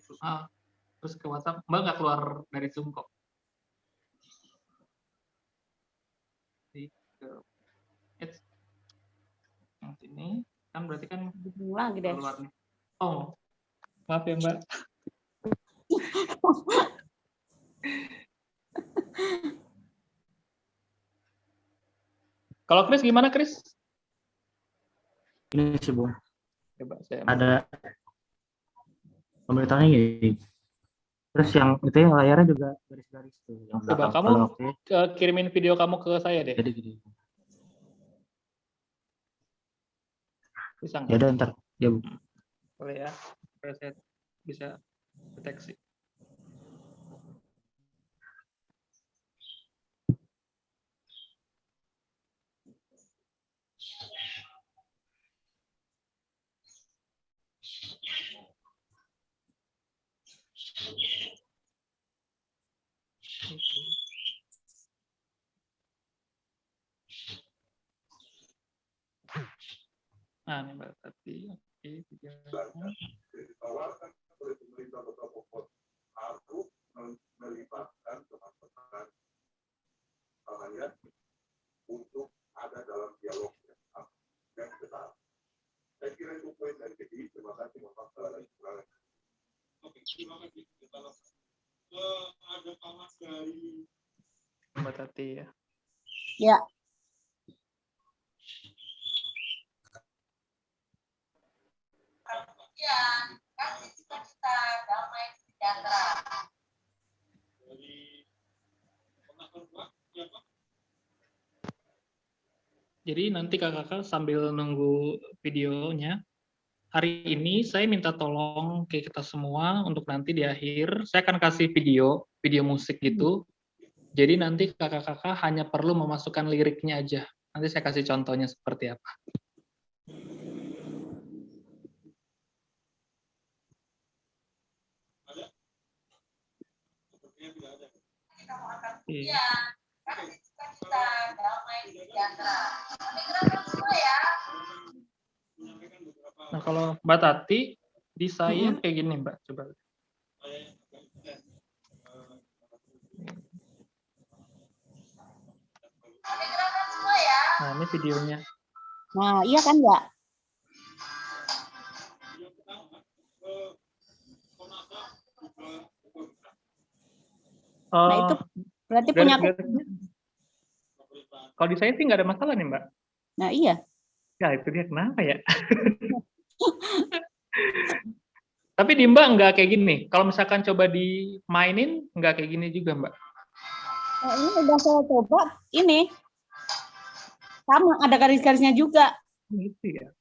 A: terus ke WhatsApp, Mbak nggak keluar dari Zoom kok. Jadi yang sini kan berarti kan
I: lagi deh.
A: Keluar nih. Oh, maaf ya Mbak. Kalau Chris gimana, Chris?
J: Ini sih, Bung.
A: Coba saya
J: Ada pemberitahuannya gini. Terus yang itu ya layarnya juga garis-garis tuh yang
A: Coba
J: belakang.
A: kamu
J: Kalau oke,
A: kirimin video kamu ke saya deh.
J: jadi gini.
A: Bisa
J: Ya
A: nggak?
J: udah ntar ya Bu.
A: Boleh ya. Supaya saya bisa deteksi. Nah, ini Mbak Tati. Oke, videonya. Mbak Tati ya.
I: Ya.
A: Jadi nanti kakak sambil nunggu videonya, hari ini saya minta tolong ke kita semua untuk nanti di akhir, saya akan kasih video musik gitu. Jadi nanti kakak-kakak hanya perlu memasukkan liriknya aja. Nanti saya kasih contohnya seperti apa. Iya. Nah, kalau Mbak Tati, di saya kayak gini, Mbak. Coba. Nah, ini videonya.
I: Nah, iya kan ya? Nah, itu berarti punya aku.
A: Kalau di saya sih nggak ada masalah nih, Mbak.
I: Nah, iya.
A: Ya, itu dia kenapa ya? Tapi di Mbak nggak kayak gini. Kalau misalkan coba dimainin, nggak kayak gini juga, Mbak.
I: Nah, ini udah saya coba, ini. Sama, ada garis-garisnya juga.
A: Gitu ya?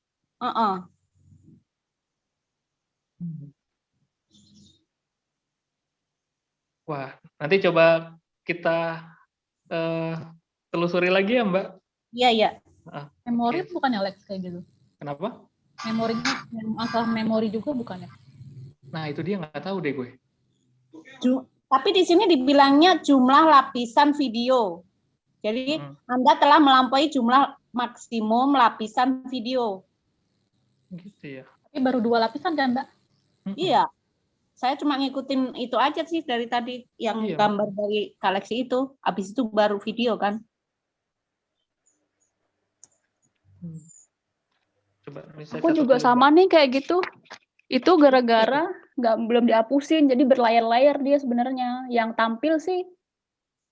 A: Wah, nanti coba kita telusuri lagi ya, Mbak?
I: Iya, iya.
K: Memori bukannya Lex kayak gitu?
A: Kenapa?
K: Memorinya, masalah memori juga bukannya?
A: Nah, itu dia nggak tahu deh gue.
I: Tapi di sini dibilangnya jumlah lapisan video. Jadi Anda telah melampaui jumlah maksimum lapisan video.
A: Gitu ya.
K: Tapi baru 2 lapisan kan, Mbak?
I: Iya. Saya cuma ngikutin itu aja sih dari tadi yang gambar dari koleksi itu. Habis itu baru video kan.
A: Coba,
E: aku juga sama nih kayak gitu. Itu gara-gara belum dihapusin, jadi berlayar-layar dia sebenarnya. Yang tampil sih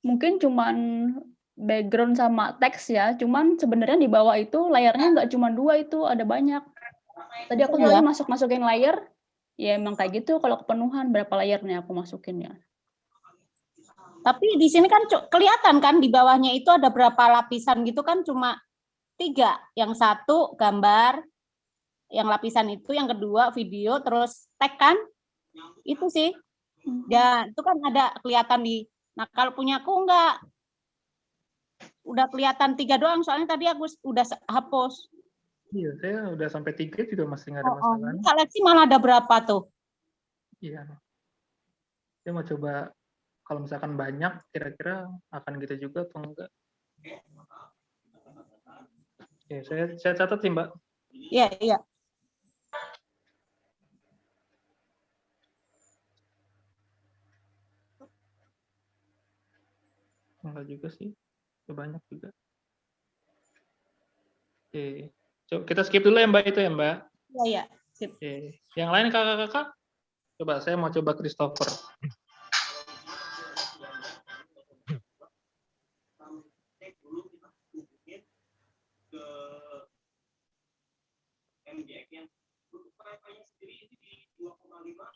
E: mungkin cuman background sama teks ya, cuman sebenarnya di bawah itu layarnya nggak cuma 2 itu, ada banyak. Tadi aku soalnya masukin layar, ya emang kayak gitu kalau kepenuhan berapa layarnya aku masukin ya.
I: Tapi di sini kan kelihatan kan di bawahnya itu ada berapa lapisan gitu kan, cuma 3. Yang 1 gambar, yang lapisan itu, yang kedua video, terus tag kan? Itu sih. Ya, itu kan ada kelihatan di. Nah, kalau punyaku enggak. Udah kelihatan 3 doang, soalnya tadi aku udah hapus.
A: Iya, saya udah sampai 3 juga masih nggak ada masalah.
I: Koleksi malah ada berapa tuh?
A: Iya. Saya mau coba, kalau misalkan banyak, kira-kira akan gitu juga atau enggak? Oke, saya catat sih, Mbak.
I: Iya, iya.
A: Enggak juga sih, banyak juga. Oke, coba kita skip dulu ya Mbak itu ya Mbak.
I: Iya, iya. Sip.
A: Oke, yang lain kakak-kakak, coba saya mau coba Christopher.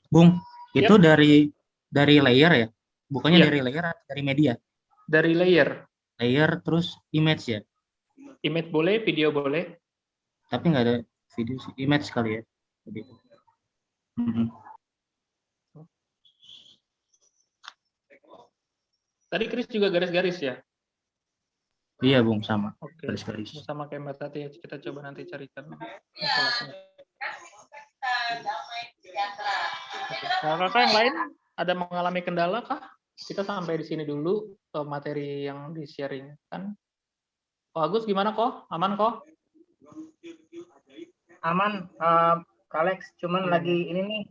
J: Bung, itu dari dari layer ya? Bukannya
A: Iya.
J: dari layer, dari media?
A: Dari layer.
J: Layer terus image ya?
A: Image boleh, video boleh.
J: Tapi nggak ada video sih. Image kali ya? Tadi.
A: Tadi Chris juga garis-garis ya?
J: Iya, Bung, sama.
A: Oke.
J: Garis-garis.
A: Sama kayak Mbak Tati ya, kita coba nanti carikan masalahnya. Kakak yang lain ada mengalami kendala kah? Kita sampai di sini dulu materi yang di-sharing kan. Ko Agus gimana kok? Aman kok?
F: Aman, Kalex, cuman lagi ini nih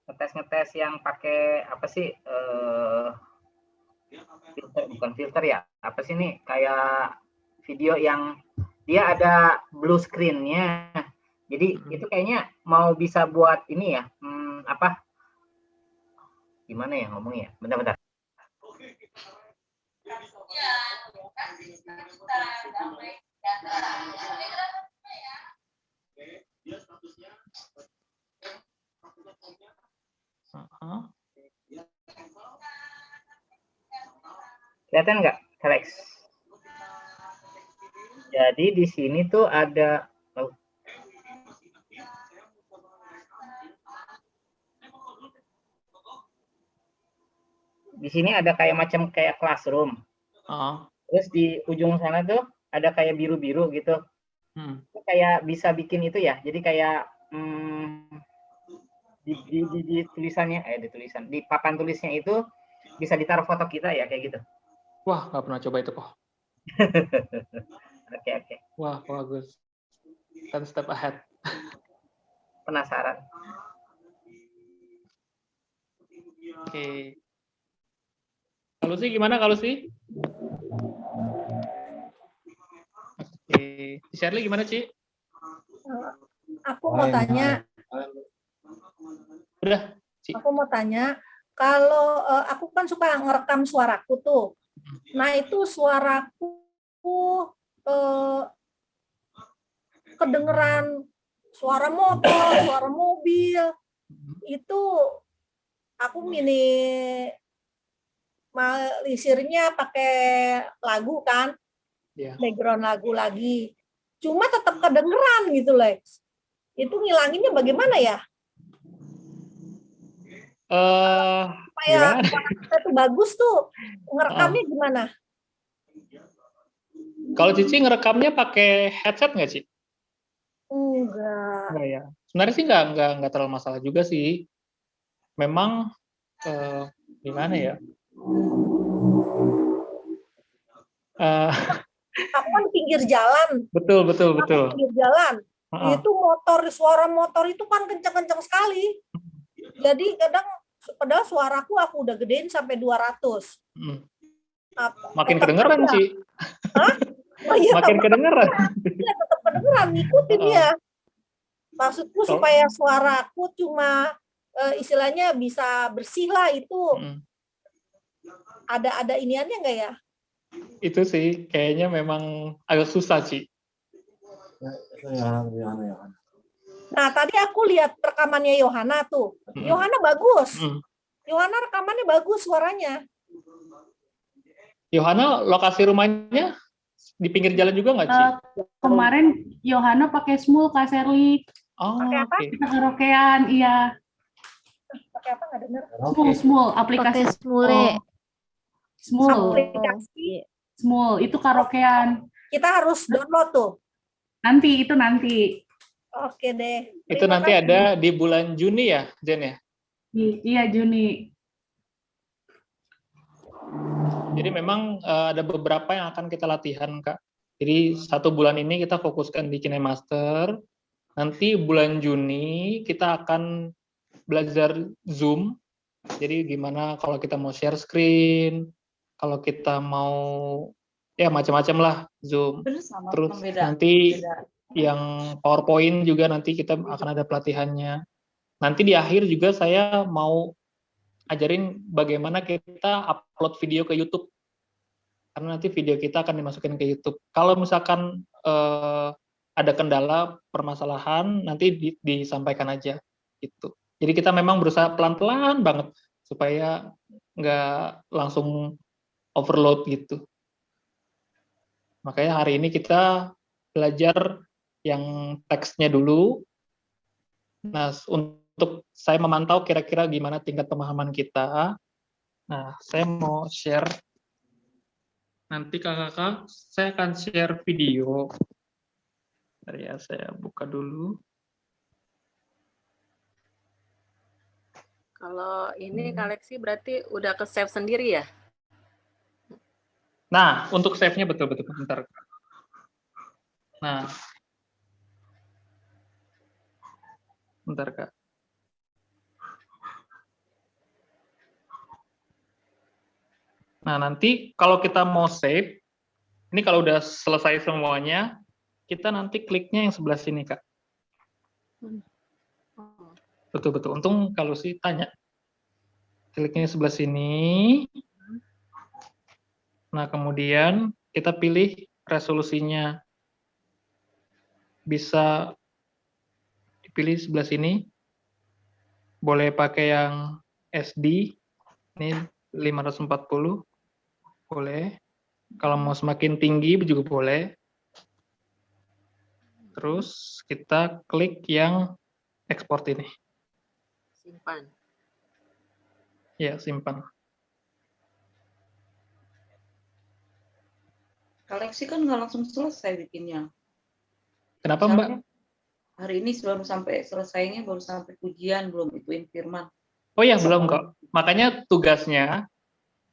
F: ngetes yang pakai apa sih? Filter, bukan filter ya? Apa sih nih? Kayak video yang dia ada blue screen-nya. Jadi itu kayaknya mau bisa buat ini ya, apa? Gimana ya ngomongnya? Bentar. Kelihatan nggak, Alex? Jadi di sini tuh ada di sini ada kayak macam kayak classroom. Terus di ujung sana tuh ada kayak biru-biru gitu. Kayak bisa bikin itu ya. Jadi kayak di tulisannya, di papan tulisnya itu bisa ditaruh foto kita ya kayak gitu.
A: Wah, nggak pernah coba itu kok.
F: Oke.
A: Wah, bagus. One step ahead.
F: Penasaran.
A: Oke. Kalau sih gimana kalau sih? Oke. Shirley gimana, Ci?
G: Aku mau tanya.
A: Udah, Ci.
G: Aku mau tanya, kalau aku kan suka ngerekam suaraku tuh. Nah, itu suaraku kedengeran suara motor, suara mobil. Itu aku minimalisirnya pakai lagu kan. Background lagu lagi. Cuma tetap kedengeran gitu, Lex. Itu ngilanginnya bagaimana ya? Supaya itu bagus tuh. Ngerekamnya gimana?
A: Kalau Cici ngerekamnya pakai headset nggak, Ci?
G: Enggak.
A: Enggak ya. Sebenarnya sih nggak terlalu masalah juga sih. Memang gimana ya?
G: Aku kan pinggir jalan.
A: Betul.
G: Pinggir jalan. Itu suara motor itu kan kencang-kencang sekali. Jadi kadang padahal suaraku aku udah gedein sampai 200.
A: Makin kedengeran sih.
G: Hah? Oh, iya,
A: makin kedengeran.
G: Iya, tetap kedengeran, ngikutin ya. Maksudku supaya suaraku cuma istilahnya bisa bersih lah itu. Ada iniannya nggak ya?
A: Itu sih kayaknya memang agak susah sih.
G: Nah, tadi aku lihat rekamannya Yohana tuh. Yohana bagus. Yohana rekamannya bagus suaranya.
A: Yohana lokasi rumahnya di pinggir jalan juga nggak, Ci?
L: Kemarin Yohana pakai Smule, Kak Sherly.
G: Pakai apa?
L: Kita karaokean, iya.
G: Pakai apa nggak dengar?
L: Smule, aplikasi.
C: Pakai Smule.
L: Smule.
G: Aplikasi.
L: Smule, itu karaokean.
G: Kita harus download tuh.
L: Nanti.
G: Oke deh.
A: Itu nanti ada di bulan Juni ya, Jen ya?
L: Iya, Juni.
A: Jadi memang ada beberapa yang akan kita latihan, Kak. Jadi 1 bulan ini kita fokuskan di KineMaster. Nanti bulan Juni kita akan belajar Zoom. Jadi gimana kalau kita mau share screen, kalau kita mau ya macam-macam lah Zoom. Terus nanti yang PowerPoint juga nanti kita akan ada pelatihannya. Nanti di akhir juga saya mau ajarin bagaimana kita upload video ke YouTube. Karena nanti video kita akan dimasukin ke YouTube. Kalau misalkan ada kendala, permasalahan, nanti disampaikan aja. Gitu. Jadi kita memang berusaha pelan-pelan banget supaya nggak langsung overload gitu. Makanya hari ini kita belajar yang teksnya dulu. Nah, untuk saya memantau kira-kira gimana tingkat pemahaman kita. Nah, saya mau share. Nanti kakak-kakak, saya akan share video. Bentar ya, saya buka dulu.
C: Kalau ini koleksi berarti udah ke save sendiri ya?
A: Nah, untuk save-nya betul-betul. Bentar. Nah, bentar, Kak. Nah, nanti kalau kita mau save, ini kalau udah selesai semuanya, kita nanti kliknya yang sebelah sini, Kak. Betul-betul. Untung kalau sih tanya. Kliknya sebelah sini. Nah, kemudian kita pilih resolusinya. Bisa dipilih sebelah sini. Boleh pakai yang SD. Ini 540. Boleh. Kalau mau semakin tinggi juga boleh. Terus kita klik yang ekspor ini.
C: Simpan.
A: Ya, simpan.
B: Koleksi kan nggak langsung selesai bikinnya.
A: Kenapa,
B: Misalnya,
A: Mbak?
B: hari ini baru sampai selesainya, baru sampai pujian, belum ituin firman.
A: Oh ya, belum kok. Makanya tugasnya,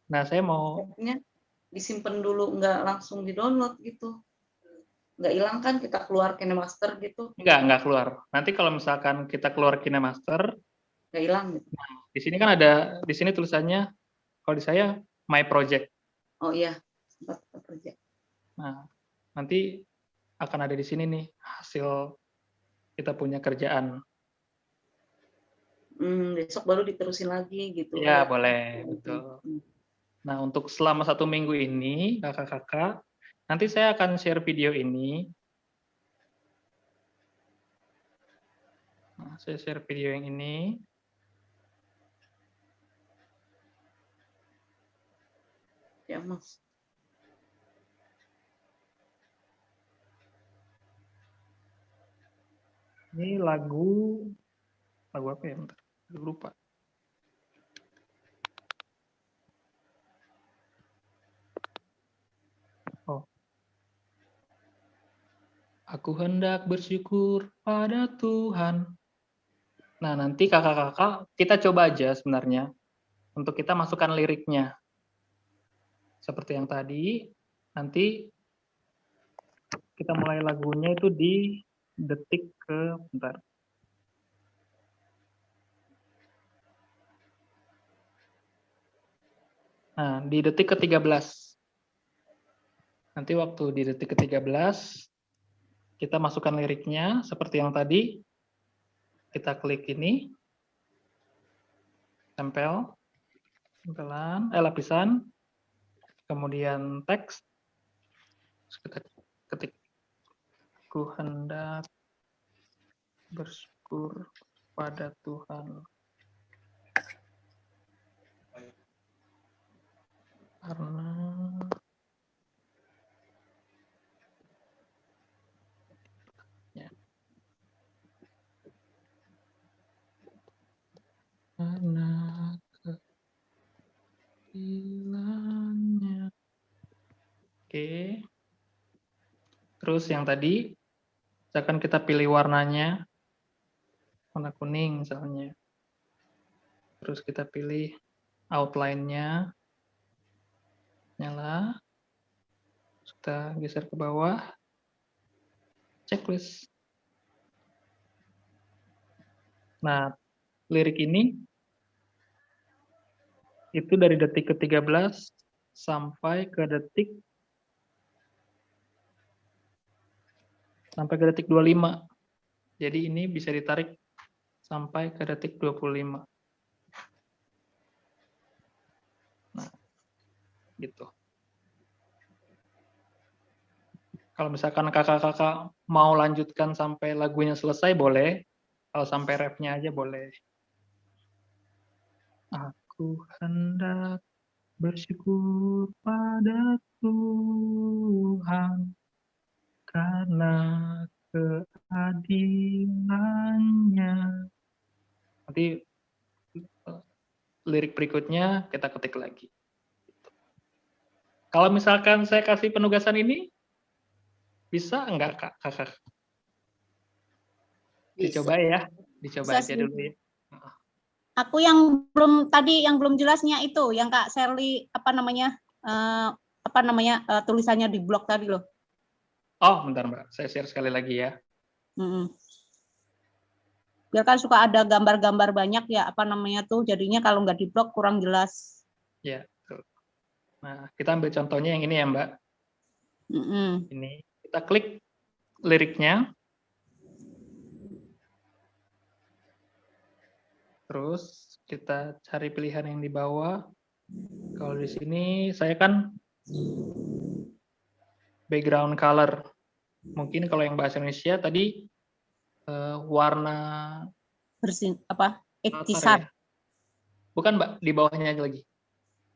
A: nah saya mau...
B: Artinya disimpan dulu, nggak langsung di-download gitu. Nggak hilang kan, kita keluar KineMaster gitu.
A: Nggak keluar. Nanti kalau misalkan kita keluar KineMaster,
B: Nggak hilang gitu.
A: nah, di sini kan ada, di sini tulisannya, kalau di saya, My Project.
B: Oh iya, sempat kerja.
A: Nah, nanti akan ada di sini nih, hasil kita punya kerjaan.
B: Besok baru diterusin lagi gitu.
A: Ya, boleh. Betul. Nah, untuk selama 1 minggu ini, kakak-kakak, nanti saya akan share video ini. Nah, saya share video yang ini.
B: Ya, Mas.
A: Ini lagu apa ya? Bentar, lupa. Oh. Aku hendak bersyukur pada Tuhan. Nah, nanti kakak-kakak kita coba aja sebenarnya untuk kita masukkan liriknya. Seperti yang tadi, nanti kita mulai lagunya itu di detik ke, bentar. Nah, di detik ke-13. Nanti waktu di detik ke-13, kita masukkan liriknya seperti yang tadi. Kita klik ini. Tempel. Tempelan, lapisan. Kemudian teks. Terus kita ketik. Ku hendak bersyukur pada Tuhan. Karena ya. Karena keadilannya. Oke. Terus yang tadi akan kita pilih warnanya. Warna kuning misalnya. Terus kita pilih outline-nya. Nyala. Kita geser ke bawah. Checklist. Nah, lirik ini itu dari detik ke-13 sampai ke detik 25. Jadi ini bisa ditarik sampai ke detik 25. Nah, gitu. Kalau misalkan kakak-kakak mau lanjutkan sampai lagunya selesai, boleh. Kalau sampai refnya aja boleh. Ku hendak bersyukur pada Tuhan karena keadilannya. Nanti lirik berikutnya kita ketik lagi. Kalau misalkan saya kasih penugasan ini, bisa enggak kakak? Dicoba ya, dicoba
I: Bisa
A: aja
I: sih.
A: dulu ya.
I: Aku yang belum jelasnya itu, yang Kak Sherly tulisannya di blog tadi loh.
A: Oh, bentar Mbak, saya share sekali lagi ya.
I: Biar kan suka ada gambar-gambar banyak ya, jadinya kalau nggak di blog kurang jelas.
A: Ya, betul. Nah, kita ambil contohnya yang ini ya Mbak. Ini, kita klik liriknya. Terus kita cari pilihan yang di bawah. Kalau di sini saya kan background color. Mungkin kalau yang bahasa Indonesia tadi warna
I: Iktisar.
A: ya? Bukan Mbak, di bawahnya aja lagi.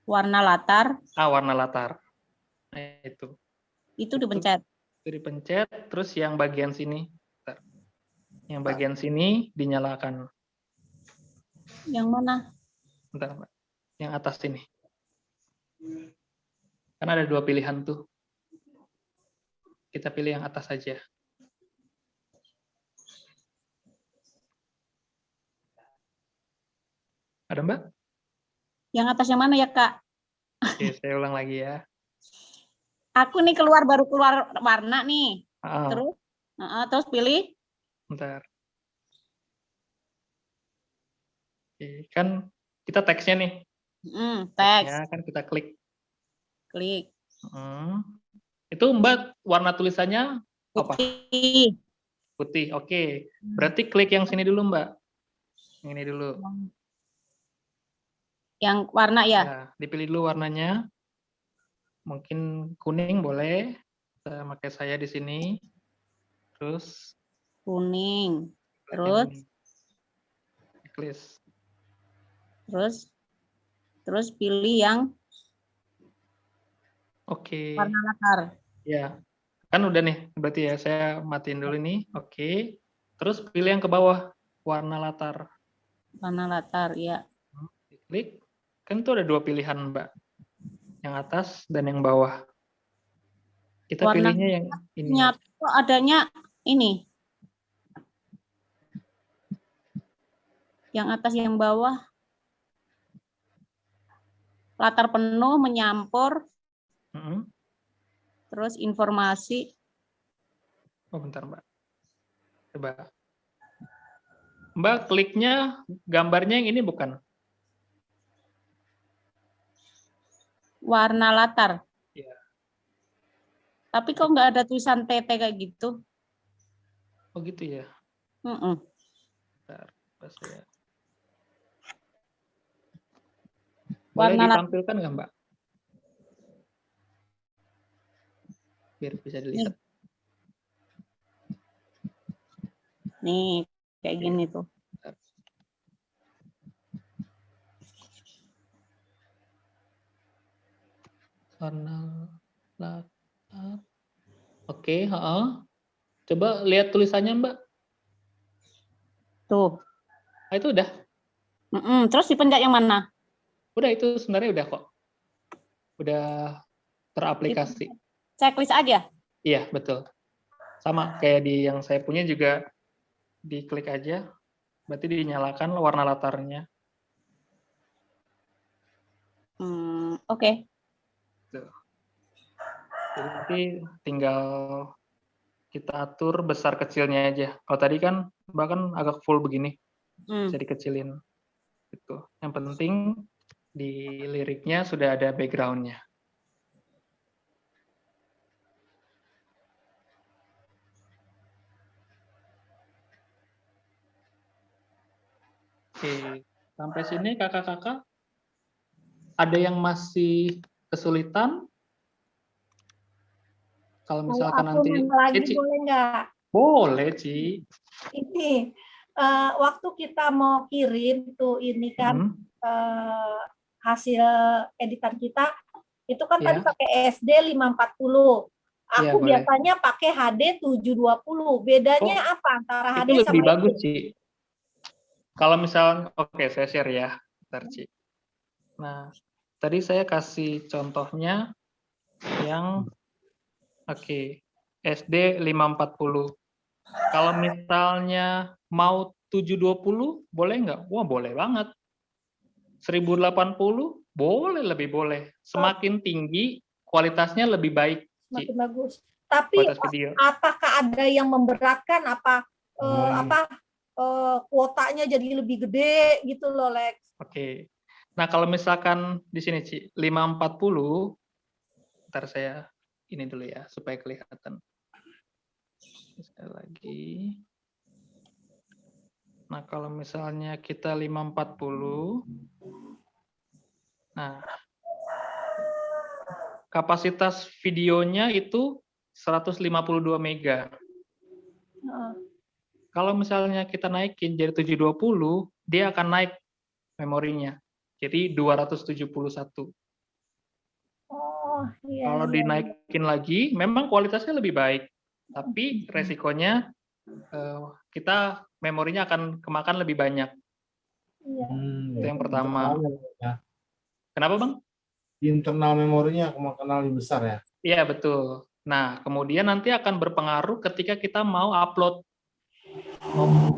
I: Warna latar.
A: Warna latar. Nah, itu.
I: Itu dipencet.
A: Itu dipencet, terus yang bagian sini. Bentar. Yang bagian sini dinyalakan.
I: Yang mana?
A: Bentar, Mbak. Yang atas sini. Karena ada 2 pilihan tuh. Kita pilih yang atas saja. Ada Mbak?
I: Yang atas yang mana ya Kak?
A: Oke, saya ulang lagi ya.
I: Aku nih baru keluar warna nih. Terus pilih.
A: Bentar. Oke, kan kita teksnya nih.
I: Teks.
A: Ya, kan kita klik.
I: Klik.
A: Itu Mbak warna tulisannya apa?
I: Putih.
A: Putih, oke. Berarti klik yang sini dulu Mbak. Yang ini dulu.
I: Yang warna ya?
A: Nah, dipilih dulu warnanya. Mungkin kuning boleh. Saya pakai saya di sini. Terus
I: kuning. Terus
A: checklist.
I: Terus pilih yang warna latar.
A: Ya. Kan udah nih, berarti ya saya matiin dulu nih. Oke. Terus pilih yang ke bawah, warna latar.
I: Warna latar, ya.
A: Klik. Kan itu ada 2 pilihan, Mbak. Yang atas dan yang bawah. Kita
I: warna
A: pilihnya yang ini.
I: Adanya ini. Yang atas yang bawah. Latar penuh, menyampur. Terus informasi.
A: Oh, bentar, Mbak. Coba. Mbak, kliknya gambarnya yang ini bukan?
I: Warna latar.
A: Iya.
I: Tapi kok nggak ada tulisan TT kayak gitu?
A: Oh, gitu ya? Bentar, saya. Boleh ditampilkan nggak, Mbak? Biar bisa dilihat.
I: Nih, kayak gini tuh.
A: Warna latar. Oke, coba lihat tulisannya, Mbak.
I: Tuh.
A: Ah, itu udah.
I: Terus dipencet yang mana?
A: Udah, itu sebenarnya udah kok. Udah teraplikasi.
I: Checklist aja?
A: Iya, betul. Sama kayak di yang saya punya juga diklik aja. Berarti dinyalakan warna latarnya.
I: Oke.
A: Jadi nanti tinggal kita atur besar kecilnya aja. Kalau tadi kan bahkan agak full begini. Bisa dikecilin. Gitu. Yang penting di liriknya sudah ada background-nya. Oke, sampai sini kakak-kakak ada yang masih kesulitan? Kalau misalkan nanti
G: lagi boleh nggak?
A: Boleh, Ci.
G: Ini waktu kita mau kirim tuh ini kan hasil editan kita itu kan tadi
A: Ya,
G: pakai SD 540.
A: ya
G: Aku
A: boleh.
G: biasanya pakai HD 720. Bedanya
A: Oh,
G: apa antara
A: itu
G: HD
A: lebih
G: sama
A: bagus,
G: SD?
A: Ci. Kalau misalnya, oke, saya share ya, bentar, Ci. Nah, tadi saya kasih contohnya yang, oke, SD 540. Kalau misalnya mau 720, boleh nggak? Wah, boleh banget. 1080, boleh, lebih boleh. Semakin tinggi, kualitasnya lebih baik, Ci,
G: Makin bagus. Tapi
A: kualitas video.
G: apakah ada yang memberatkan? Apa kuotanya jadi lebih gede gitu loh, Lex?
A: Oke. Nah, kalau misalkan di sini, Ci, 540, ntar saya ini dulu ya, supaya kelihatan. Sekali lagi. Nah, kalau misalnya kita 540, nah, kapasitas videonya itu 152 mega.
G: Heeh.
A: Kalau misalnya kita naikin jadi 720, dia akan naik memorinya. Jadi 271.
G: Oh, iya,
A: Kalau
G: iya.
A: dinaikin lagi, memang kualitasnya lebih baik. Tapi resikonya kita memorinya akan kemakan lebih banyak.
G: Iya.
A: Itu yang pertama.
M: Ya.
A: Kenapa, Bang?
M: Di internal memorinya kemungkinan lebih besar ya.
A: Iya, betul. Nah, kemudian nanti akan berpengaruh ketika kita mau upload.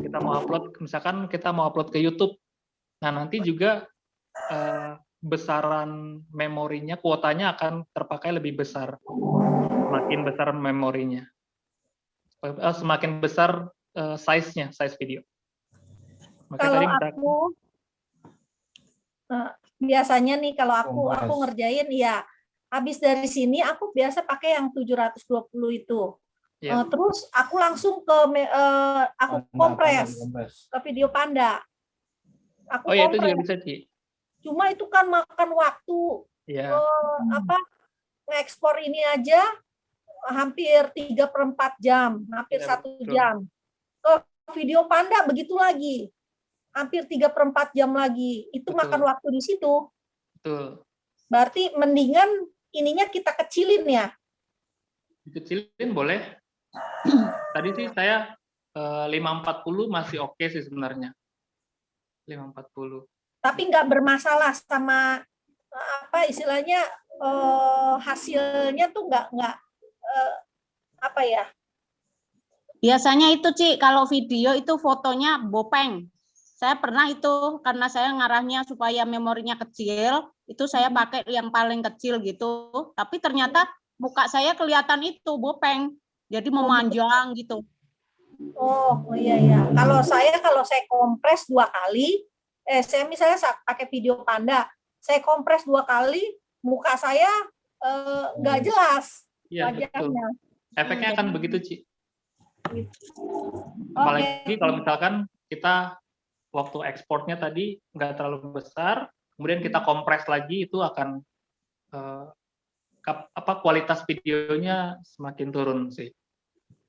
A: Kita mau upload, misalkan kita mau upload ke YouTube. Nah, nanti juga besaran memorinya, kuotanya akan terpakai lebih besar. Semakin besar memorinya. Semakin besar size-nya, size video. Makanya
G: Kalau
A: tadi minta,
G: aku biasanya nih kalau aku ngerjain ya habis dari sini aku biasa pakai yang 720 itu.
A: ya,
G: Terus aku langsung ke aku kompres ke video Panda. Aku
A: oh ya itu juga
G: kompres.
A: bisa, Ci.
G: Cuma itu kan makan waktu.
A: Ya,
G: Ngekspor ini aja hampir 3/4 jam, hampir
A: ya,
G: 1
A: betul.
G: jam. Ke video Panda begitu lagi. Hampir 3/4 jam lagi. Itu
A: Betul.
G: makan waktu di situ.
A: Betul.
G: Berarti mendingan ininya kita kecilin ya.
A: Dikecilin boleh. Tadi sih saya 540 masih oke sih sebenarnya. 540.
G: Tapi nggak bermasalah sama apa istilahnya hasilnya tuh nggak apa ya?
I: Biasanya itu, Ci, kalau video itu fotonya bopeng. Saya pernah itu, karena saya ngarahnya supaya memorinya kecil, itu saya pakai yang paling kecil gitu. Tapi ternyata muka saya kelihatan itu bopeng. Jadi memanjang gitu.
G: Oh iya ya. Kalau saya kompres 2 kali, saya misalnya pakai video Panda, saya kompres 2 kali, muka saya nggak jelas
A: Iya, betul.
G: wajahnya.
A: Efeknya akan begitu, Ci.
G: Oke.
A: Apalagi kalau misalkan kita waktu ekspornya tadi nggak terlalu besar, kemudian kita kompres lagi, itu akan kualitas videonya semakin turun sih.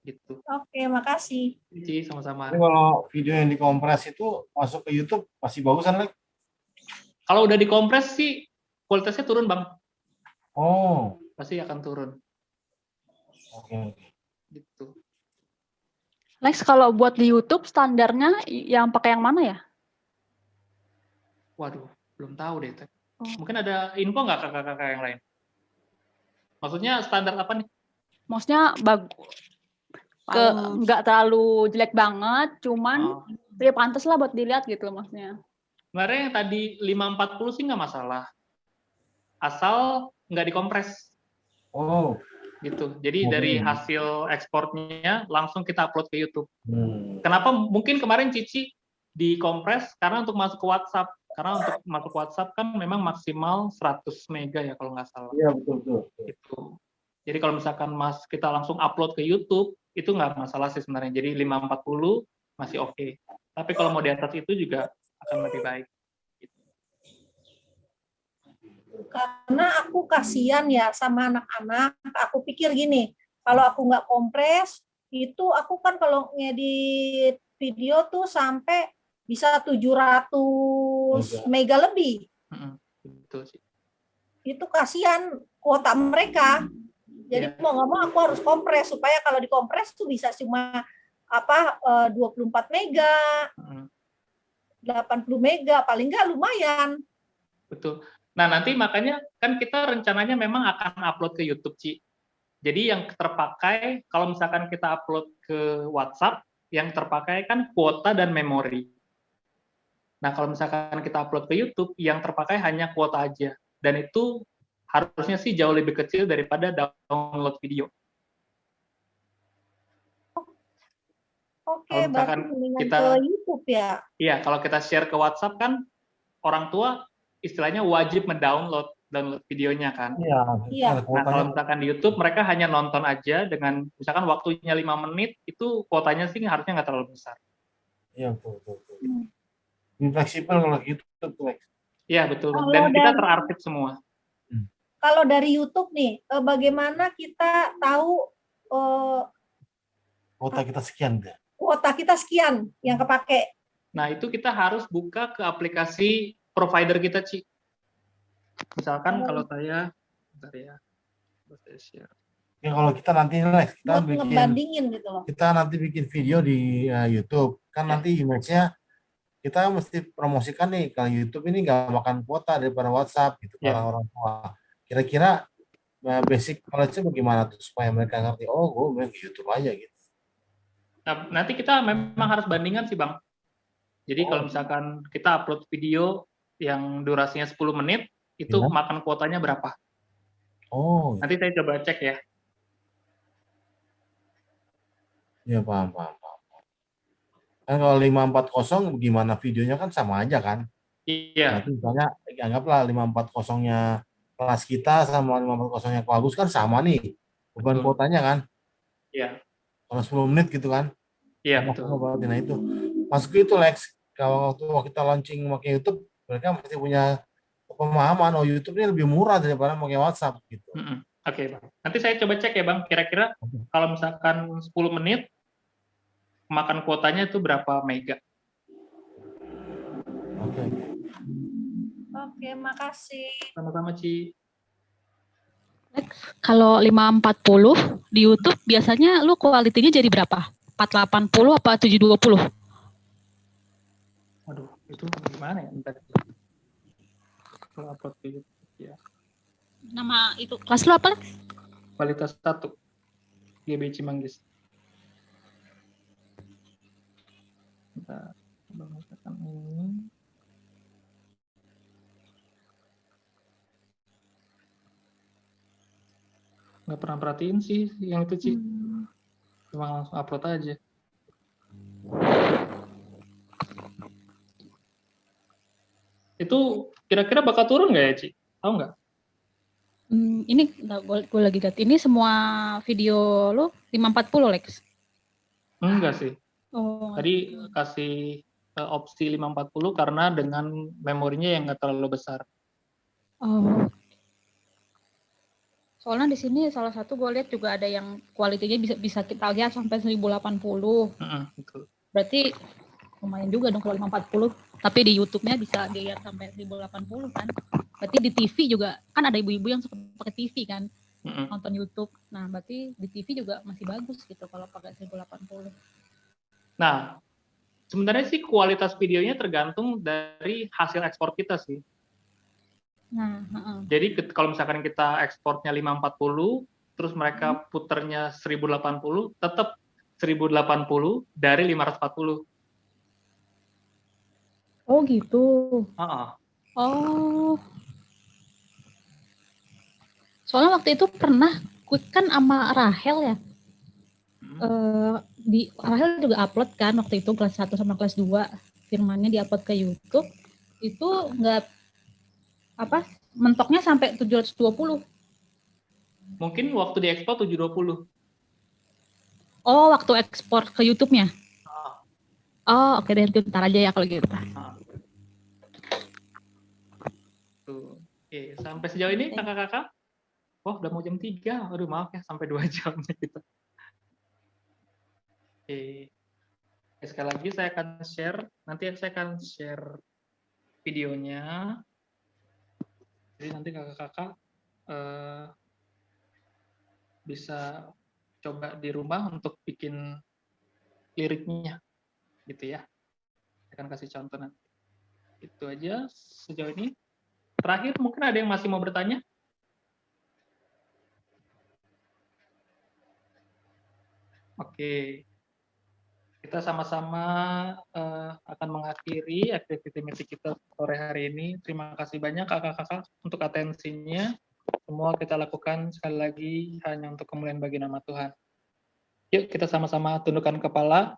A: Gitu.
G: Oke, makasih.
A: Ci, sama-sama.
M: Jadi kalau video yang dikompres itu masuk ke YouTube masih bagusan, Lek?
A: Kalau udah dikompres sih kualitasnya turun, Bang.
M: Oh.
A: Pasti akan turun.
M: Oke.
A: Gitu.
E: Lex, kalau buat di YouTube standarnya yang pakai yang mana ya?
A: Waduh, belum tahu deh. Mungkin ada info nggak kakak-kakak yang lain? Maksudnya standar apa nih?
E: Maksudnya nggak terlalu jelek banget, cuman ya pantas lah buat dilihat gitu loh maksudnya.
A: Sebenarnya yang tadi 540 sih nggak masalah. Asal nggak dikompres.
M: Oh.
A: Gitu. Jadi dari hasil ekspornya langsung kita upload ke YouTube. Kenapa mungkin kemarin Cici dikompres? Karena untuk masuk ke WhatsApp. Karena untuk masuk ke WhatsApp kan memang maksimal 100 mega ya kalau nggak salah.
M: Iya, betul.
A: Gitu. Jadi kalau misalkan kita langsung upload ke YouTube, itu nggak masalah sih sebenarnya. Jadi 540 masih oke. Tapi kalau mau di atas itu juga akan lebih baik.
G: Karena aku kasihan ya sama anak-anak, aku pikir gini, kalau aku nggak kompres, itu aku kan kalau ngedit video tuh sampai bisa 700 mega lebih.
A: Betul sih.
G: Itu kasihan kuota mereka. Jadi mau nggak mau aku harus kompres supaya kalau dikompres tuh bisa cuma 24 mega, 80 mega, paling nggak lumayan.
A: Betul. Nah, nanti makanya kan kita rencananya memang akan upload ke YouTube, Ci. Jadi yang terpakai kalau misalkan kita upload ke WhatsApp, yang terpakai kan kuota dan memori. Nah, kalau misalkan kita upload ke YouTube, yang terpakai hanya kuota aja. Dan itu harusnya sih jauh lebih kecil daripada download video.
G: Oke,
A: Kalau misalkan
G: berarti mendingan
A: kita
G: ke YouTube ya.
A: Iya, kalau kita share ke WhatsApp kan orang tua istilahnya wajib download videonya kan.
G: Iya.
A: Nah, kalau misalkan di YouTube mereka hanya nonton aja dengan misalkan waktunya 5 menit, itu kuotanya sih harusnya nggak terlalu besar.
M: Iya, betul. Ini fleksibel kalau YouTube tuh.
A: Iya, betul.
G: Kalau
A: Dan kita
G: dari-
A: terarsip semua.
G: Kalau dari YouTube nih, bagaimana kita tahu
M: Kuota kita sekian deh.
G: kuota kita sekian yang kepake?
A: Nah, itu kita harus buka ke aplikasi provider kita, Ci. Misalkan kalau saya, bentar ya, saya share.
M: Ya kalau kita nanti Lex,
G: Buat ngebandingin gitu loh.
M: kita nanti bikin video di YouTube, kan nanti image-nya kita mesti promosikan nih, kalau YouTube ini nggak makan kuota daripada WhatsApp gitu para orang tua. Kira-kira basic knowledge-nya bagaimana tuh supaya mereka ngerti, oh gue main ke YouTube aja gitu.
A: Nah, nanti kita memang harus bandingkan sih, Bang. Jadi kalau misalkan kita upload video yang durasinya 10 menit, itu makan kuotanya berapa?
M: Oh.
A: Nanti saya coba cek ya.
M: Ya, paham. Kan kalau 540 gimana videonya kan sama aja kan?
A: Iya.
M: Berarti misalnya anggaplah 540-nya kelas kita sama 540-nya Ko Agus kan sama nih beban kuotanya kan?
A: Iya.
M: Kalau 10 menit gitu kan?
A: Iya, betul.
M: Nah itu. Masuk itu Lex, kalau waktu kita launching pakai YouTube, mereka mesti punya pemahaman, oh YouTube ini lebih murah daripada pakai WhatsApp gitu.
A: Oke, Bang. Nanti saya coba cek ya, Bang. Kira-kira kalau misalkan 10 menit, makan kuotanya itu berapa mega?
G: Oke, makasih.
A: Sama-sama, Ci.
K: Kalau 540 di YouTube biasanya lu kualitinya jadi berapa? 480 apa 720?
A: Waduh, itu gimana ya? Bentar. Kalau upload ke YouTube ya.
K: Nama itu kelas lu apa?
A: Kualitas 1. GB Cimanggis. Bentar. Misalkan ini. Nggak pernah perhatiin sih yang itu, Ci. Cuma langsung upload aja. Itu kira-kira bakal turun nggak ya, Ci? Tahu nggak?
K: Ini gue lagi lihat. Ini semua video lu 540 Lex?
A: Enggak sih.
K: Oh.
A: Tadi kasih opsi 540 karena dengan memorinya yang nggak terlalu besar.
K: Oh. Soalnya di sini salah satu gue lihat juga ada yang kualitinya bisa kita lihat sampai 1080.
A: Betul.
K: Berarti lumayan juga dong kalau 540. Tapi di YouTube-nya bisa dilihat sampai 1080 kan. Berarti di TV juga kan ada ibu-ibu yang suka pakai TV kan, nonton YouTube. Nah, berarti di TV juga masih bagus gitu kalau pakai 1080.
A: Nah, sebenarnya sih kualitas videonya tergantung dari hasil ekspor kita sih.
K: Nah,
A: jadi kalau misalkan kita ekspornya 540, terus mereka puternya 1080, tetap 1080 dari 540.
K: Oh gitu.
A: Oh.
K: Soalnya waktu itu pernah, kan sama Rahel ya. Di Rahel juga upload kan waktu itu kelas 1 sama kelas 2. Firmannya di-upload ke YouTube. Itu nggak mentoknya sampai 720.
A: Mungkin waktu diekspor 720.
K: Oh, waktu ekspor ke YouTube-nya. Oh, oke deh, ntar aja ya kalau gitu.
A: Tuh. Oke, sampai sejauh ini kakak-kakak? Wah, udah mau jam 3. Aduh, maaf ya, sampai 2 jam kita. Oke. Sekali lagi saya akan share, nanti saya akan share videonya. Jadi nanti kakak-kakak bisa coba di rumah untuk bikin liriknya, gitu ya. Saya akan kasih contoh nanti. Itu aja sejauh ini. Terakhir, mungkin ada yang masih mau bertanya? Oke. Kita sama-sama akan mengakhiri activity meeting kita sore hari ini. Terima kasih banyak kakak-kakak untuk atensinya. Semua kita lakukan sekali lagi hanya untuk kemuliaan bagi nama Tuhan. Yuk kita sama-sama tundukkan kepala.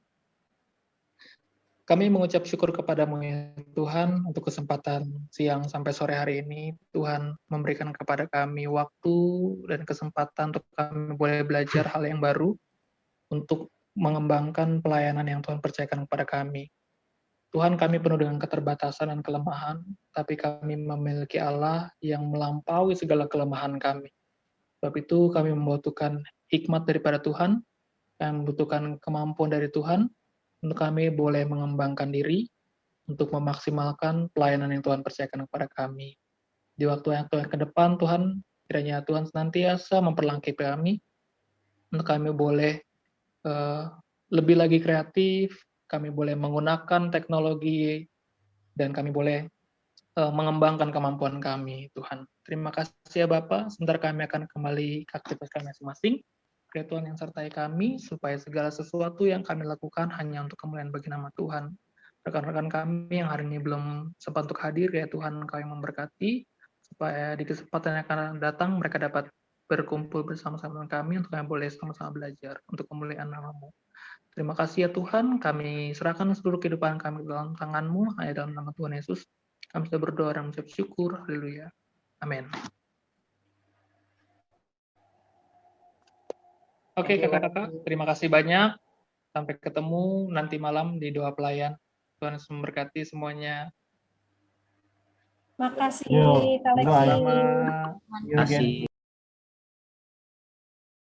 A: Kami mengucap syukur kepadamu ya Tuhan untuk kesempatan siang sampai sore hari ini. Tuhan memberikan kepada kami waktu dan kesempatan untuk kami boleh belajar hal yang baru untuk mengembangkan pelayanan yang Tuhan percayakan kepada kami. Tuhan, kami penuh dengan keterbatasan dan kelemahan, tapi kami memiliki Allah yang melampaui segala kelemahan kami. Sebab itu kami membutuhkan hikmat daripada Tuhan, dan membutuhkan kemampuan dari Tuhan, untuk kami boleh mengembangkan diri, untuk memaksimalkan pelayanan yang Tuhan percayakan kepada kami. Di waktu yang Tuhan ke depan, Tuhan, kiranya Tuhan senantiasa memperlengkapi kami, untuk kami boleh lebih lagi kreatif, kami boleh menggunakan teknologi, dan kami boleh mengembangkan kemampuan kami, Tuhan. Terima kasih ya Bapak, sebentar kami akan kembali ke aktivitas kami masing-masing. Kiranya Tuhan yang sertai kami, supaya segala sesuatu yang kami lakukan hanya untuk kemuliaan bagi nama Tuhan. Rekan-rekan kami yang hari ini belum sempat untuk hadir, ya Tuhan Engkau yang memberkati, supaya di kesempatan yang akan datang mereka dapat berkumpul bersama-sama dengan kami untuk kami boleh sama-sama belajar untuk kemuliaan nama-Mu. Terima kasih ya Tuhan, kami serahkan seluruh kehidupan kami dalam tangan-Mu, hanya dalam nama Tuhan Yesus. Kami sudah berdoa dan mengucap syukur. Haleluya. Amin. Oke kakak-kakak, terima kasih banyak. Sampai ketemu nanti malam di doa pelayan. Tuhan Yesus memberkati semuanya.
G: Makasih,
M: Yo,
G: Kak Lexi.
A: Sama-sama.
J: Terima kasih.